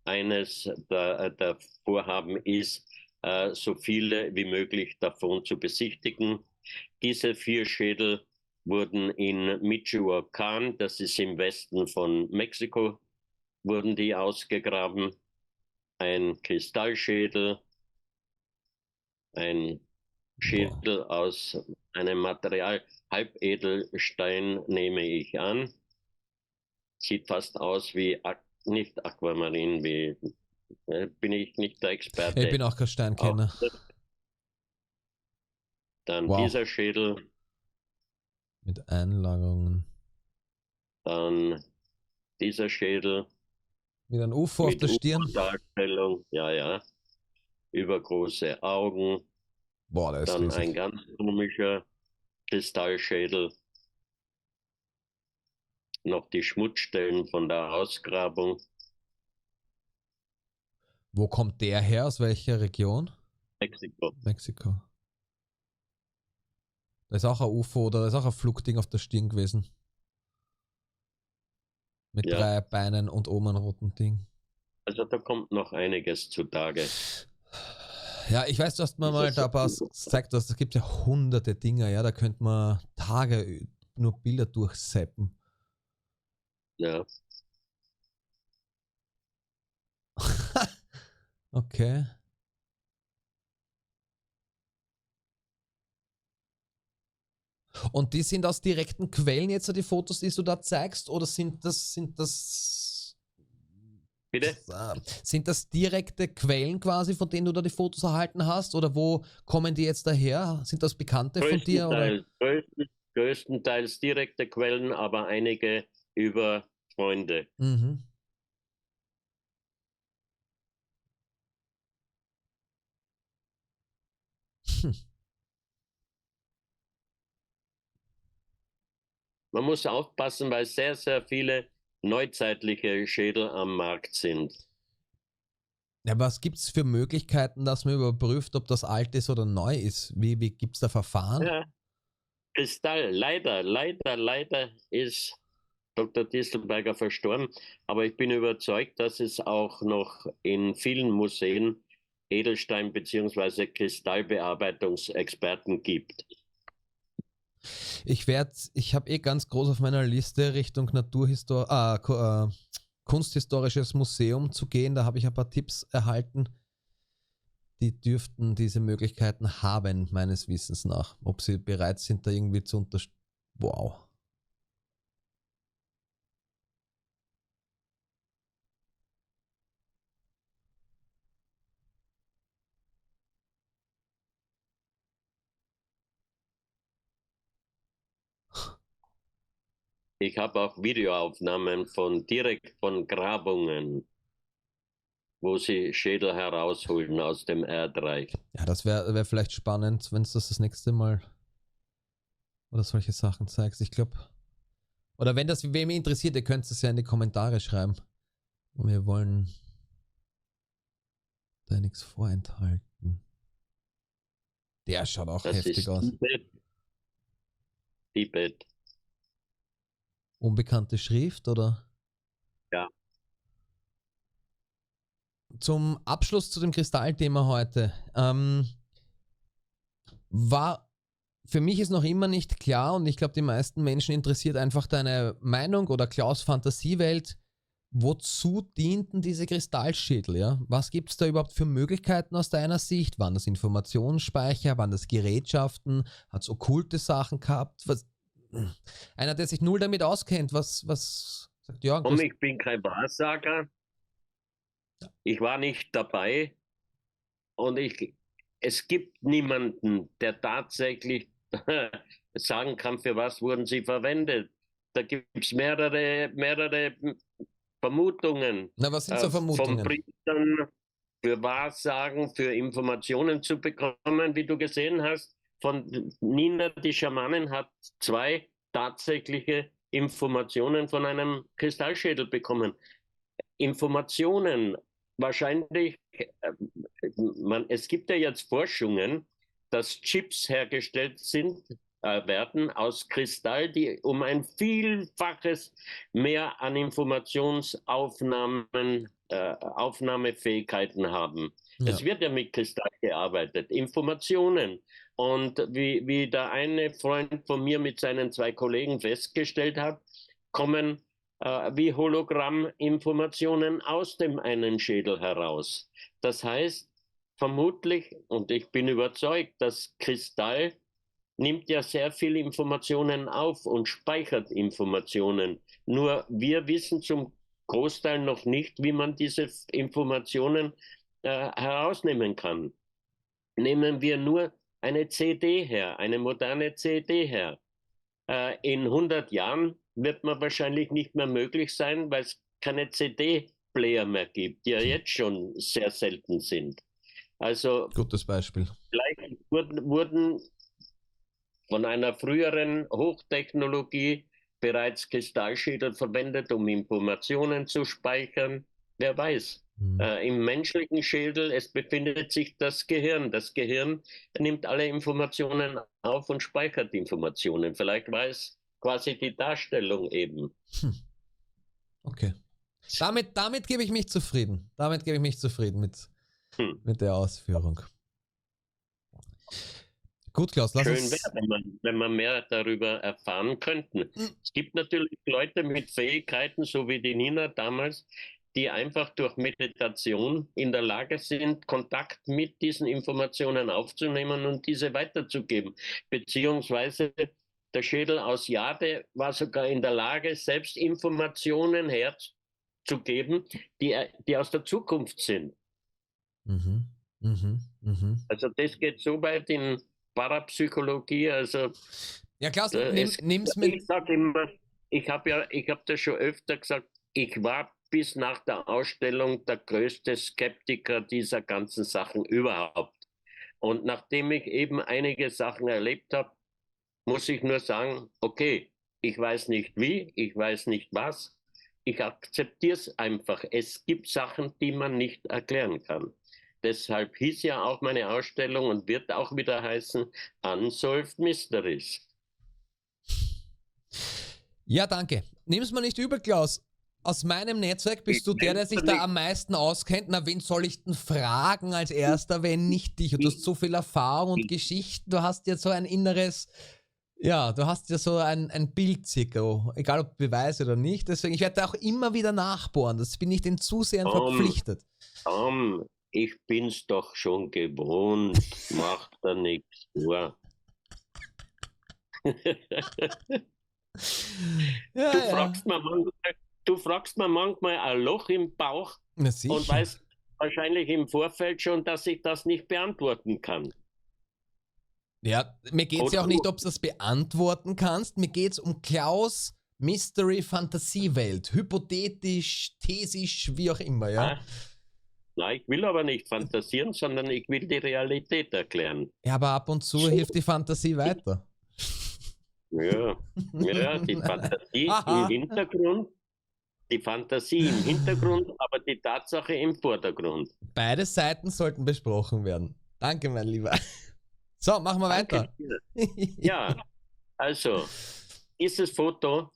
eines der Vorhaben ist, so viele wie möglich davon zu besichtigen. Diese 4 Schädel wurden in Michoacán, das ist im Westen von Mexiko, wurden die ausgegraben. Ein Kristallschädel, ein Schädel aus einem Material, Halbedelstein nehme ich an. Sieht fast aus wie, nicht Aquamarin, bin ich nicht der Experte. Ich bin auch kein Steinkenner. Dann dieser Schädel. Mit Einlagerungen. Dann dieser Schädel. Mit einem UFO auf der Stirn. Darstellung, ja. Übergroße Augen. Boah, der ist dann riesig. Ein ganz komischer Kristallschädel. Noch die Schmutzstellen von der Ausgrabung. Wo kommt der her? Aus welcher Region? Mexiko. Da ist auch ein UFO oder da ist auch ein Flugding auf der Stirn gewesen. Mit 3 Beinen und oben ein roten Ding. Also da kommt noch einiges zutage. Ja, ich weiß, du hast mir mal da was gezeigt, dass es gibt ja hunderte Dinger, ja, da könnte man Tage nur Bilder durchseppen. Ja. Okay. Und die sind aus direkten Quellen jetzt die Fotos, die du da zeigst, oder Bitte? sind das direkte Quellen quasi, von denen du da die Fotos erhalten hast, oder wo kommen die jetzt daher? Sind das Bekannte von dir, oder? Größtenteils direkte Quellen, aber einige über Freunde. Mhm. Hm. Man muss aufpassen, weil sehr, sehr viele neuzeitliche Schädel am Markt sind. Ja, was gibt es für Möglichkeiten, dass man überprüft, ob das alt ist oder neu ist? Wie gibt es da Verfahren? Ja, Kristall, leider ist Dr. Distelberger verstorben, aber ich bin überzeugt, dass es auch noch in vielen Museen Edelstein- bzw. Kristallbearbeitungsexperten gibt. Ich habe ganz groß auf meiner Liste Richtung Kunsthistorisches Museum zu gehen. Da habe ich ein paar Tipps erhalten. Die dürften diese Möglichkeiten haben, meines Wissens nach. Ob sie bereit sind, da irgendwie zu unterstützen. Wow. Ich habe auch Videoaufnahmen direkt von Grabungen, wo sie Schädel herausholen aus dem Erdreich. Ja, das wär vielleicht spannend, wenn es das nächste Mal oder solche Sachen zeigst. Ich glaube. Oder wenn das wem interessiert, ihr könnt es ja in die Kommentare schreiben. Und wir wollen da nichts vorenthalten. Der schaut auch Das heftig ist aus. Tibet. Unbekannte Schrift, oder? Ja. Zum Abschluss zu dem Kristallthema heute. War für mich ist noch immer nicht klar, und ich glaube, die meisten Menschen interessiert einfach deine Meinung oder Klaus' Fantasiewelt. Wozu dienten diese Kristallschädel? Ja? Was gibt es da überhaupt für Möglichkeiten aus deiner Sicht? Waren das Informationsspeicher? Waren das Gerätschaften? Hat es okkulte Sachen gehabt? Einer, der sich null damit auskennt, was sagt Jörg? Und ich bin kein Wahrsager. Ich war nicht dabei. Und es gibt niemanden, der tatsächlich sagen kann, für was wurden sie verwendet. Da gibt es mehrere Vermutungen Na, was sind so von Vermutungen? Priestern für Wahrsagen, für Informationen zu bekommen, wie du gesehen hast. Von Nina, die Schamanin, hat 2 tatsächliche Informationen von einem Kristallschädel bekommen. Informationen, wahrscheinlich, es gibt ja jetzt Forschungen, dass Chips hergestellt werden aus Kristall, die um ein Vielfaches mehr an Aufnahmefähigkeiten haben. Ja. Es wird ja mit Kristall gearbeitet, Informationen. Und wie der eine Freund von mir mit seinen 2 Kollegen festgestellt hat, kommen wie Hologramminformationen aus dem einen Schädel heraus. Das heißt, vermutlich, und ich bin überzeugt, dass Kristall nimmt ja sehr viele Informationen auf und speichert Informationen. Nur wir wissen zum Großteil noch nicht, wie man diese Informationen herausnehmen kann. Nehmen wir nur eine CD her, eine moderne CD her. In 100 Jahren wird man wahrscheinlich nicht mehr möglich sein, weil es keine CD-Player mehr gibt, die ja jetzt schon sehr selten sind. Also Gutes Beispiel. vielleicht wurden von einer früheren Hochtechnologie bereits Kristallschädel verwendet, um Informationen zu speichern. Wer weiß. Im menschlichen Schädel, es befindet sich das Gehirn. Das Gehirn nimmt alle Informationen auf und speichert Informationen. Vielleicht war es quasi die Darstellung eben. Okay. Damit gebe ich mich zufrieden. Damit gebe ich mich zufrieden mit der Ausführung. Gut, Klaus, lass Schön uns. wäre, wenn wir mehr darüber erfahren könnten. Es gibt natürlich Leute mit Fähigkeiten, so wie die Nina damals, die einfach durch Meditation in der Lage sind, Kontakt mit diesen Informationen aufzunehmen und diese weiterzugeben. Beziehungsweise der Schädel aus Jade war sogar in der Lage, selbst Informationen herzugeben, die aus der Zukunft sind. Mhm. Mhm. Mhm. Also das geht so weit in Parapsychologie, also Ja, Klaus, es, nimm's mit. ich sage immer, ich habe das schon öfter gesagt, ich war bis nach der Ausstellung der größte Skeptiker dieser ganzen Sachen überhaupt. Und nachdem ich eben einige Sachen erlebt habe, muss ich nur sagen, okay, ich weiß nicht wie, ich weiß nicht was, ich akzeptiere es einfach. Es gibt Sachen, die man nicht erklären kann. Deshalb hieß ja auch meine Ausstellung und wird auch wieder heißen Unsolved Mysteries. Ja, danke. Nimm's mir nicht übel, Klaus. Aus meinem Netzwerk bist du der sich da am meisten auskennt. Na, wen soll ich denn fragen als erster, wenn nicht dich? Und du hast so viel Erfahrung und Geschichten. Du hast ja so ein inneres, ja, du hast ja so ein Bild circa, egal ob Beweis oder nicht. Deswegen, ich werde da auch immer wieder nachbohren. Das bin ich den Zusehern verpflichtet. Ich bin's doch schon gewohnt. Macht da nichts vor. Ja, Du ja. fragst mir manchmal ein Loch im Bauch Na und sicher. weißt wahrscheinlich im Vorfeld schon, dass ich das nicht beantworten kann. Ja, mir geht's ja auch nicht, ob du das beantworten kannst. Mir geht's um Klaus Mystery Fantasiewelt. Hypothetisch, thesisch, wie auch immer, ja. Nein, ich will aber nicht fantasieren, sondern ich will die Realität erklären. Ja, aber ab und zu hilft die Fantasie weiter. Ja, ja, die Fantasie im Hintergrund, aber die Tatsache im Vordergrund. Beide Seiten sollten besprochen werden. Danke, mein Lieber. So, machen wir weiter. Ja, also, dieses Foto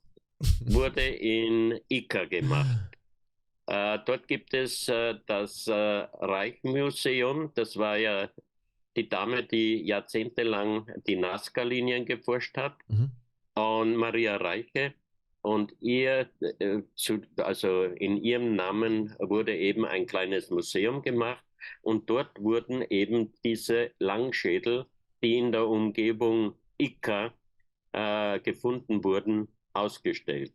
wurde in Ica gemacht. Dort gibt es das Reich-Museum. Das war ja die Dame, die jahrzehntelang die Nazca-Linien geforscht hat. Mhm. Und Maria Reiche. Und also in ihrem Namen wurde eben ein kleines Museum gemacht. Und dort wurden eben diese Langschädel, die in der Umgebung Ica gefunden wurden, ausgestellt.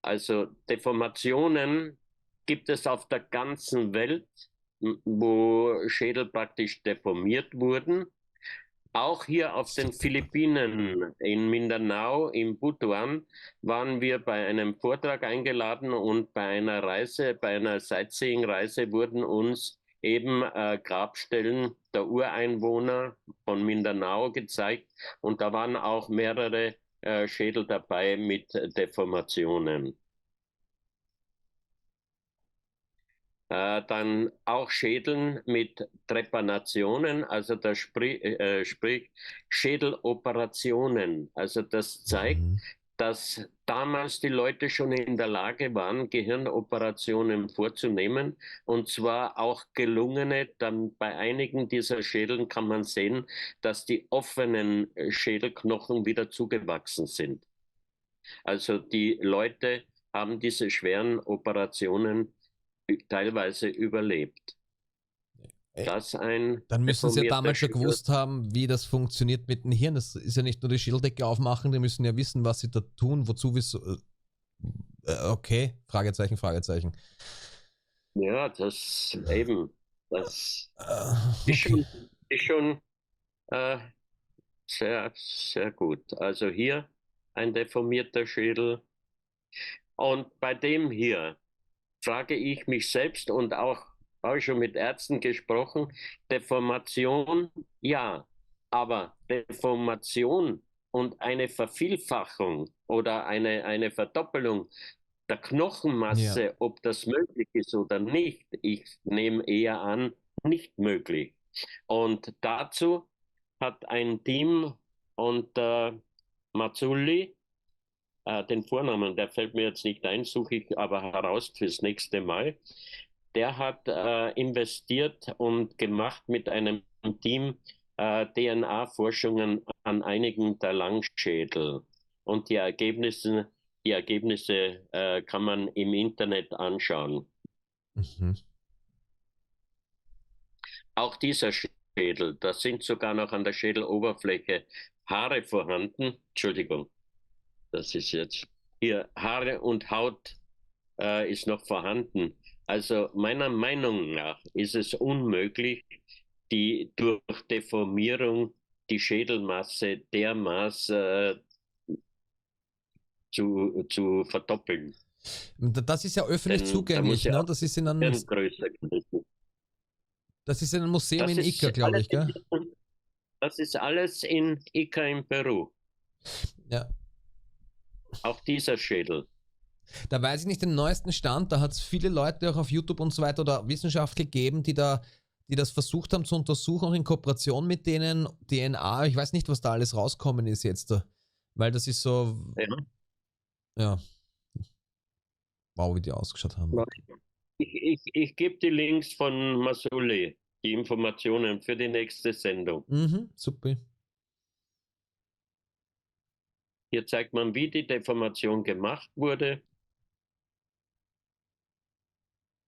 Also Deformationen gibt es auf der ganzen Welt, wo Schädel praktisch deformiert wurden. Auch hier auf den Philippinen, in Mindanao, in Butuan, waren wir bei einem Vortrag eingeladen und bei einer Reise, bei einer Sightseeing-Reise wurden uns eben Grabstellen der Ureinwohner von Mindanao gezeigt und da waren auch mehrere Schädel dabei mit Deformationen. Dann auch Schädeln mit Trepanationen, also das sprich Schädeloperationen. Also das zeigt, dass damals die Leute schon in der Lage waren, Gehirnoperationen vorzunehmen und zwar auch gelungene. Dann bei einigen dieser Schädeln kann man sehen, dass die offenen Schädelknochen wieder zugewachsen sind. Also die Leute haben diese schweren Operationen teilweise überlebt. Dann müssen sie ja damals schon gewusst haben, wie das funktioniert mit dem Hirn. Das ist ja nicht nur die Schädeldecke aufmachen, die müssen ja wissen, was sie da tun, wozu wir so. Okay, Fragezeichen, Fragezeichen. Ja, das eben, das okay. ist schon sehr, sehr gut. Also hier ein deformierter Schädel. Und bei dem hier frage ich mich selbst und auch schon mit Ärzten gesprochen, Deformation, ja, aber Deformation und eine Vervielfachung oder eine Verdoppelung der Knochenmasse, Ja. ob das möglich ist oder nicht, ich nehme eher an, nicht möglich. Und dazu hat ein Team unter Mazzulli, den Vornamen, der fällt mir jetzt nicht ein, suche ich aber heraus fürs nächste Mal. Der hat investiert und gemacht mit einem Team DNA-Forschungen an einigen der Langschädel. Und die Ergebnisse kann man im Internet anschauen. Mhm. Auch dieser Schädel, da sind sogar noch an der Schädeloberfläche Haare vorhanden. Entschuldigung, das ist jetzt hier Haare und Haut ist noch vorhanden. Also meiner Meinung nach ist es unmöglich, die durch Deformierung die Schädelmasse dermaßen zu verdoppeln. Das ist ja öffentlich Denn da muss zugänglich, ja ne? auch größer gewesen. Das ist in einem Museum Das in Ica, ist glaube ich, gell? Das ist alles in Ica in Peru. Ja. Auch dieser Schädel. Da weiß ich nicht den neuesten Stand, da hat es viele Leute auch auf YouTube und so weiter oder Wissenschaftler gegeben, die das versucht haben zu untersuchen, auch in Kooperation mit denen, DNA, ich weiß nicht, was da alles rauskommen ist jetzt, weil das ist so, Ja. ja, wow, wie die ausgeschaut haben. Ich gebe die Links von Masuli, die Informationen für die nächste Sendung. Mhm, super. Hier zeigt man, wie die Deformation gemacht wurde.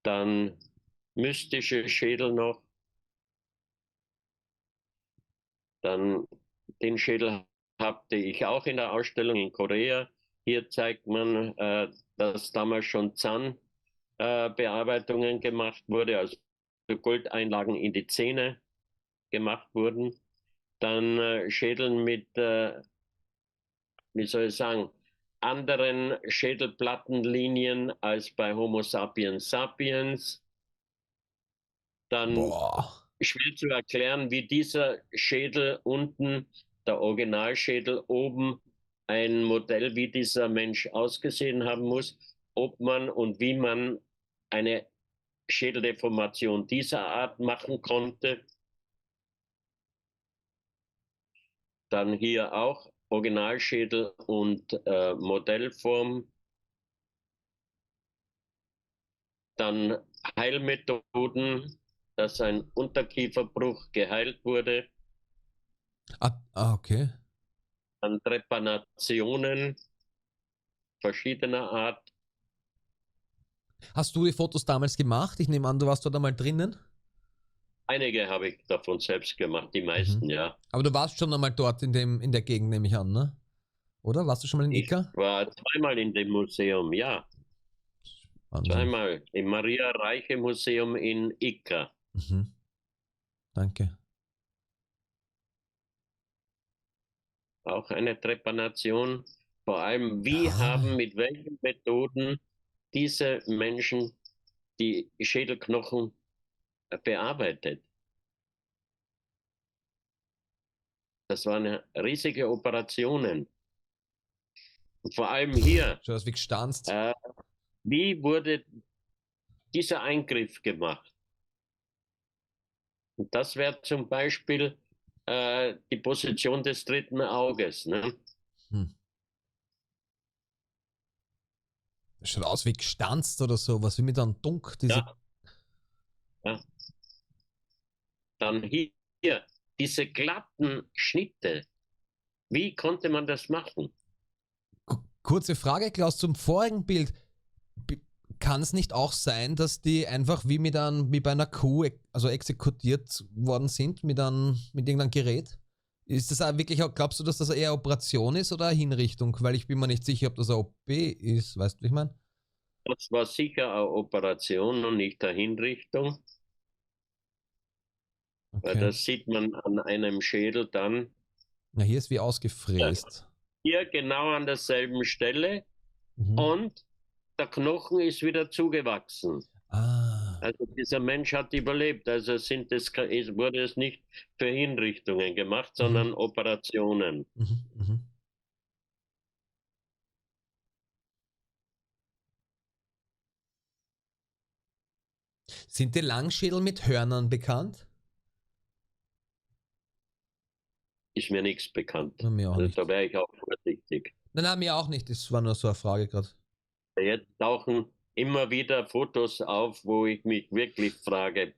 Dann mystische Schädel noch. Dann den Schädel hatte ich auch in der Ausstellung in Korea. Hier zeigt man, dass damals schon Zahnbearbeitungen gemacht wurde, also Goldeinlagen in die Zähne gemacht wurden. Dann Schädeln mit, wie soll ich sagen, anderen Schädelplattenlinien als bei Homo sapiens sapiens. Dann Boah. schwer zu erklären, wie dieser Schädel unten, der Originalschädel oben, ein Modell, wie dieser Mensch ausgesehen haben muss, ob man und wie man eine Schädeldeformation dieser Art machen konnte. Dann hier auch Originalschädel und Modellform. Dann Heilmethoden, dass ein Unterkieferbruch geheilt wurde. Okay. Dann Trepanationen verschiedener Art. Hast du die Fotos damals gemacht? Ich nehme an, du warst dort einmal drinnen. Einige habe ich davon selbst gemacht, die meisten, ja. Aber du warst schon einmal dort in der Gegend, nehme ich an, ne? Oder? Warst du schon mal in Ich Ica? war zweimal in dem Museum, ja. Wahnsinn. Zweimal im Maria Reiche Museum in Ica. Mhm. Danke. Auch eine Trepanation. Vor allem, wie haben, mit welchen Methoden diese Menschen die Schädelknochen bearbeitet. Das waren riesige Operationen. Und vor allem hier, Schon was wie gestanzt. wie wurde dieser Eingriff gemacht? Und das wäre zum Beispiel die Position des dritten Auges. Ne? Das schaut aus wie gestanzt oder so, was wie mit einem Dunk. Diese Ja. Dann hier, diese glatten Schnitte. Wie konnte man das machen? Kurze Frage, Klaus, zum vorigen Bild. Kann es nicht auch sein, dass die einfach wie bei einer Kuh, also exekutiert worden sind mit irgendeinem Gerät? Ist das auch wirklich, glaubst du, dass das eher Operation ist oder eine Hinrichtung? Weil ich bin mir nicht sicher, ob das eine OP ist, weißt du, wie ich meine? Das war sicher eine Operation und nicht eine Hinrichtung. Okay. Weil das sieht man an einem Schädel dann. Na, hier ist wie ausgefräst. Hier genau an derselben Stelle und der Knochen ist wieder zugewachsen. Also dieser Mensch hat überlebt. Also wurde es nicht für Hinrichtungen gemacht, sondern Operationen. Sind die Langschädel mit Hörnern bekannt? Ist mir nichts bekannt. Na, mir auch also nicht. Da wäre ich auch vorsichtig. Nein, mir auch nicht. Das war nur so eine Frage gerade. Jetzt tauchen immer wieder Fotos auf, wo ich mich wirklich frage,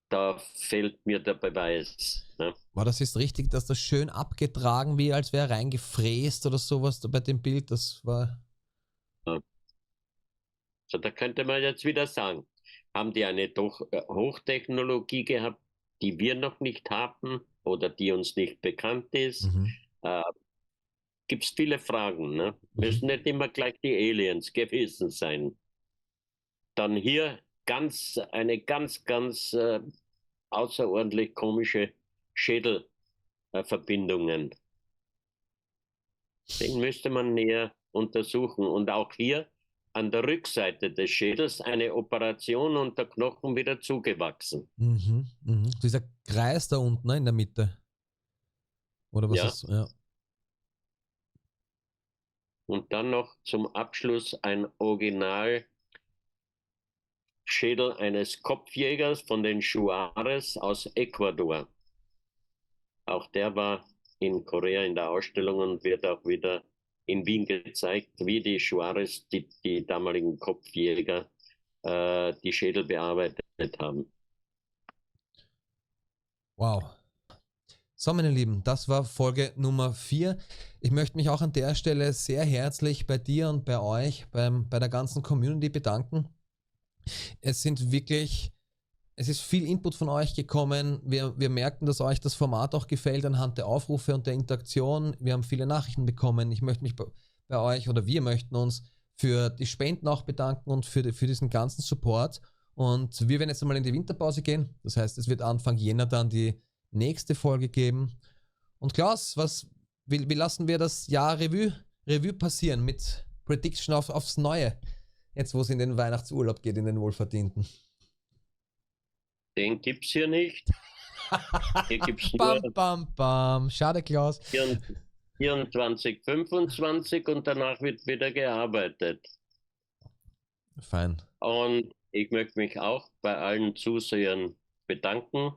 da fehlt mir der Beweis. Ne? War das jetzt richtig, dass das schön abgetragen, wie als wäre reingefräst oder sowas da bei dem Bild? Das war. So, da könnte man jetzt wieder sagen, haben die eine doch Hochtechnologie gehabt, die wir noch nicht haben oder die uns nicht bekannt ist? Mhm. Gibt es viele Fragen. Ne? Müssen nicht immer gleich die Aliens gewesen sein. Dann hier eine ganz außerordentlich komische Schädelverbindungen. Den müsste man näher untersuchen. Und auch hier an der Rückseite des Schädels eine Operation und der Knochen wieder zugewachsen. Mhm. Mhm. Dieser Kreis da unten, ne, in der Mitte. Oder was Ja. ist? Ja. Und dann noch zum Abschluss ein Originalschädel eines Kopfjägers von den Juarez aus Ecuador. Auch der war in Korea in der Ausstellung und wird auch wieder in Wien gezeigt, wie die Juarez, die damaligen Kopfjäger, die Schädel bearbeitet haben. Wow. So, meine Lieben, das war Folge Nummer 4. Ich möchte mich auch an der Stelle sehr herzlich bei dir und bei euch, bei der ganzen Community bedanken. Es ist viel Input von euch gekommen. Wir merken, dass euch das Format auch gefällt anhand der Aufrufe und der Interaktion. Wir haben viele Nachrichten bekommen. Ich möchte mich bei euch oder wir möchten uns für die Spenden auch bedanken und für diesen ganzen Support. Und wir werden jetzt einmal in die Winterpause gehen. Das heißt, es wird Anfang Jänner dann die nächste Folge geben. Und Klaus, wie lassen wir das Jahr Revue passieren mit Prediction aufs Neue? Jetzt, wo es in den Weihnachtsurlaub geht, in den Wohlverdienten. Den gibt's hier nicht. Hier gibt's nur Bam. Schade, Klaus. 24, 25 und danach wird wieder gearbeitet. Fein. Und ich möchte mich auch bei allen Zusehern bedanken.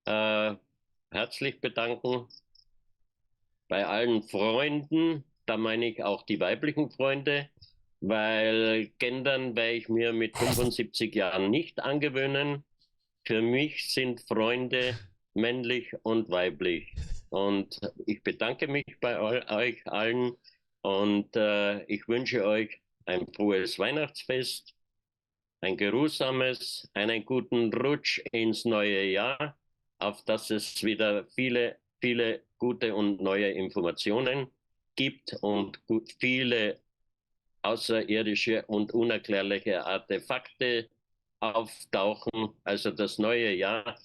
Herzlich bedanken. Bei allen Freunden, da meine ich auch die weiblichen Freunde, weil gendern werde ich mir mit 75 Jahren nicht angewöhnen. Für mich sind Freunde männlich und weiblich. Und ich bedanke mich bei euch allen und ich wünsche euch ein frohes Weihnachtsfest, ein geruhsames, einen guten Rutsch ins neue Jahr, auf dass es wieder viele gute und neue Informationen gibt und viele außerirdische und unerklärliche Artefakte auftauchen. Also das neue Jahr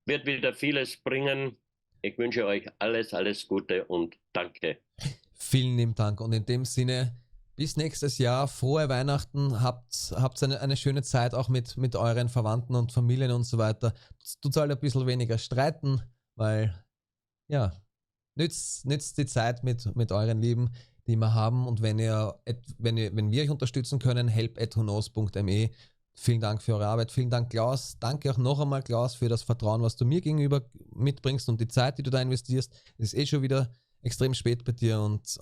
wird wieder vieles bringen. Ich wünsche euch alles Gute und danke. Vielen lieben Dank und in dem Sinne bis nächstes Jahr, frohe Weihnachten, habt eine schöne Zeit auch mit euren Verwandten und Familien und so weiter. Tut halt ein bisschen weniger streiten, weil ja, nützt die Zeit mit euren Lieben, die wir haben, und wenn wir euch unterstützen können, help@hunos.me. Vielen Dank für eure Arbeit, vielen Dank Klaus, danke auch noch einmal Klaus für das Vertrauen, was du mir gegenüber mitbringst und die Zeit, die du da investierst. Es ist schon wieder extrem spät bei dir und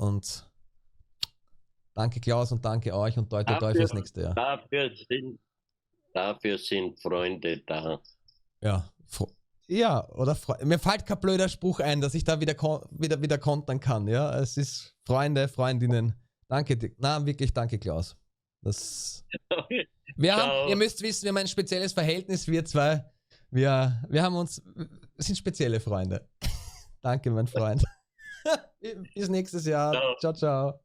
danke Klaus und danke euch und toi fürs nächste Jahr. Dafür sind Freunde da. Ja, oder mir fällt kein blöder Spruch ein, dass ich da wieder kontern kann. Ja, es ist Freunde, Freundinnen. Danke dir. Na, wirklich danke Klaus. Ihr müsst wissen, wir haben ein spezielles Verhältnis, wir zwei. Wir sind spezielle Freunde. Danke, mein Freund. Bis nächstes Jahr. Ciao.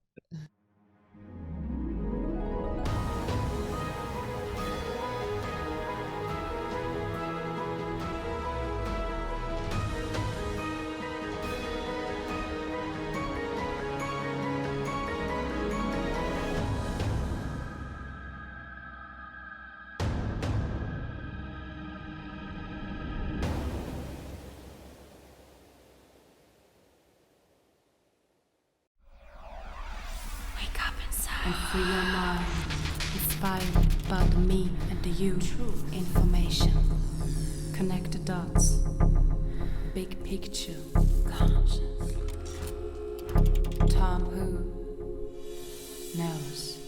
And free your mind, inspired by the me and the you. Information, connect the dots, big picture, conscious. Tom Who knows.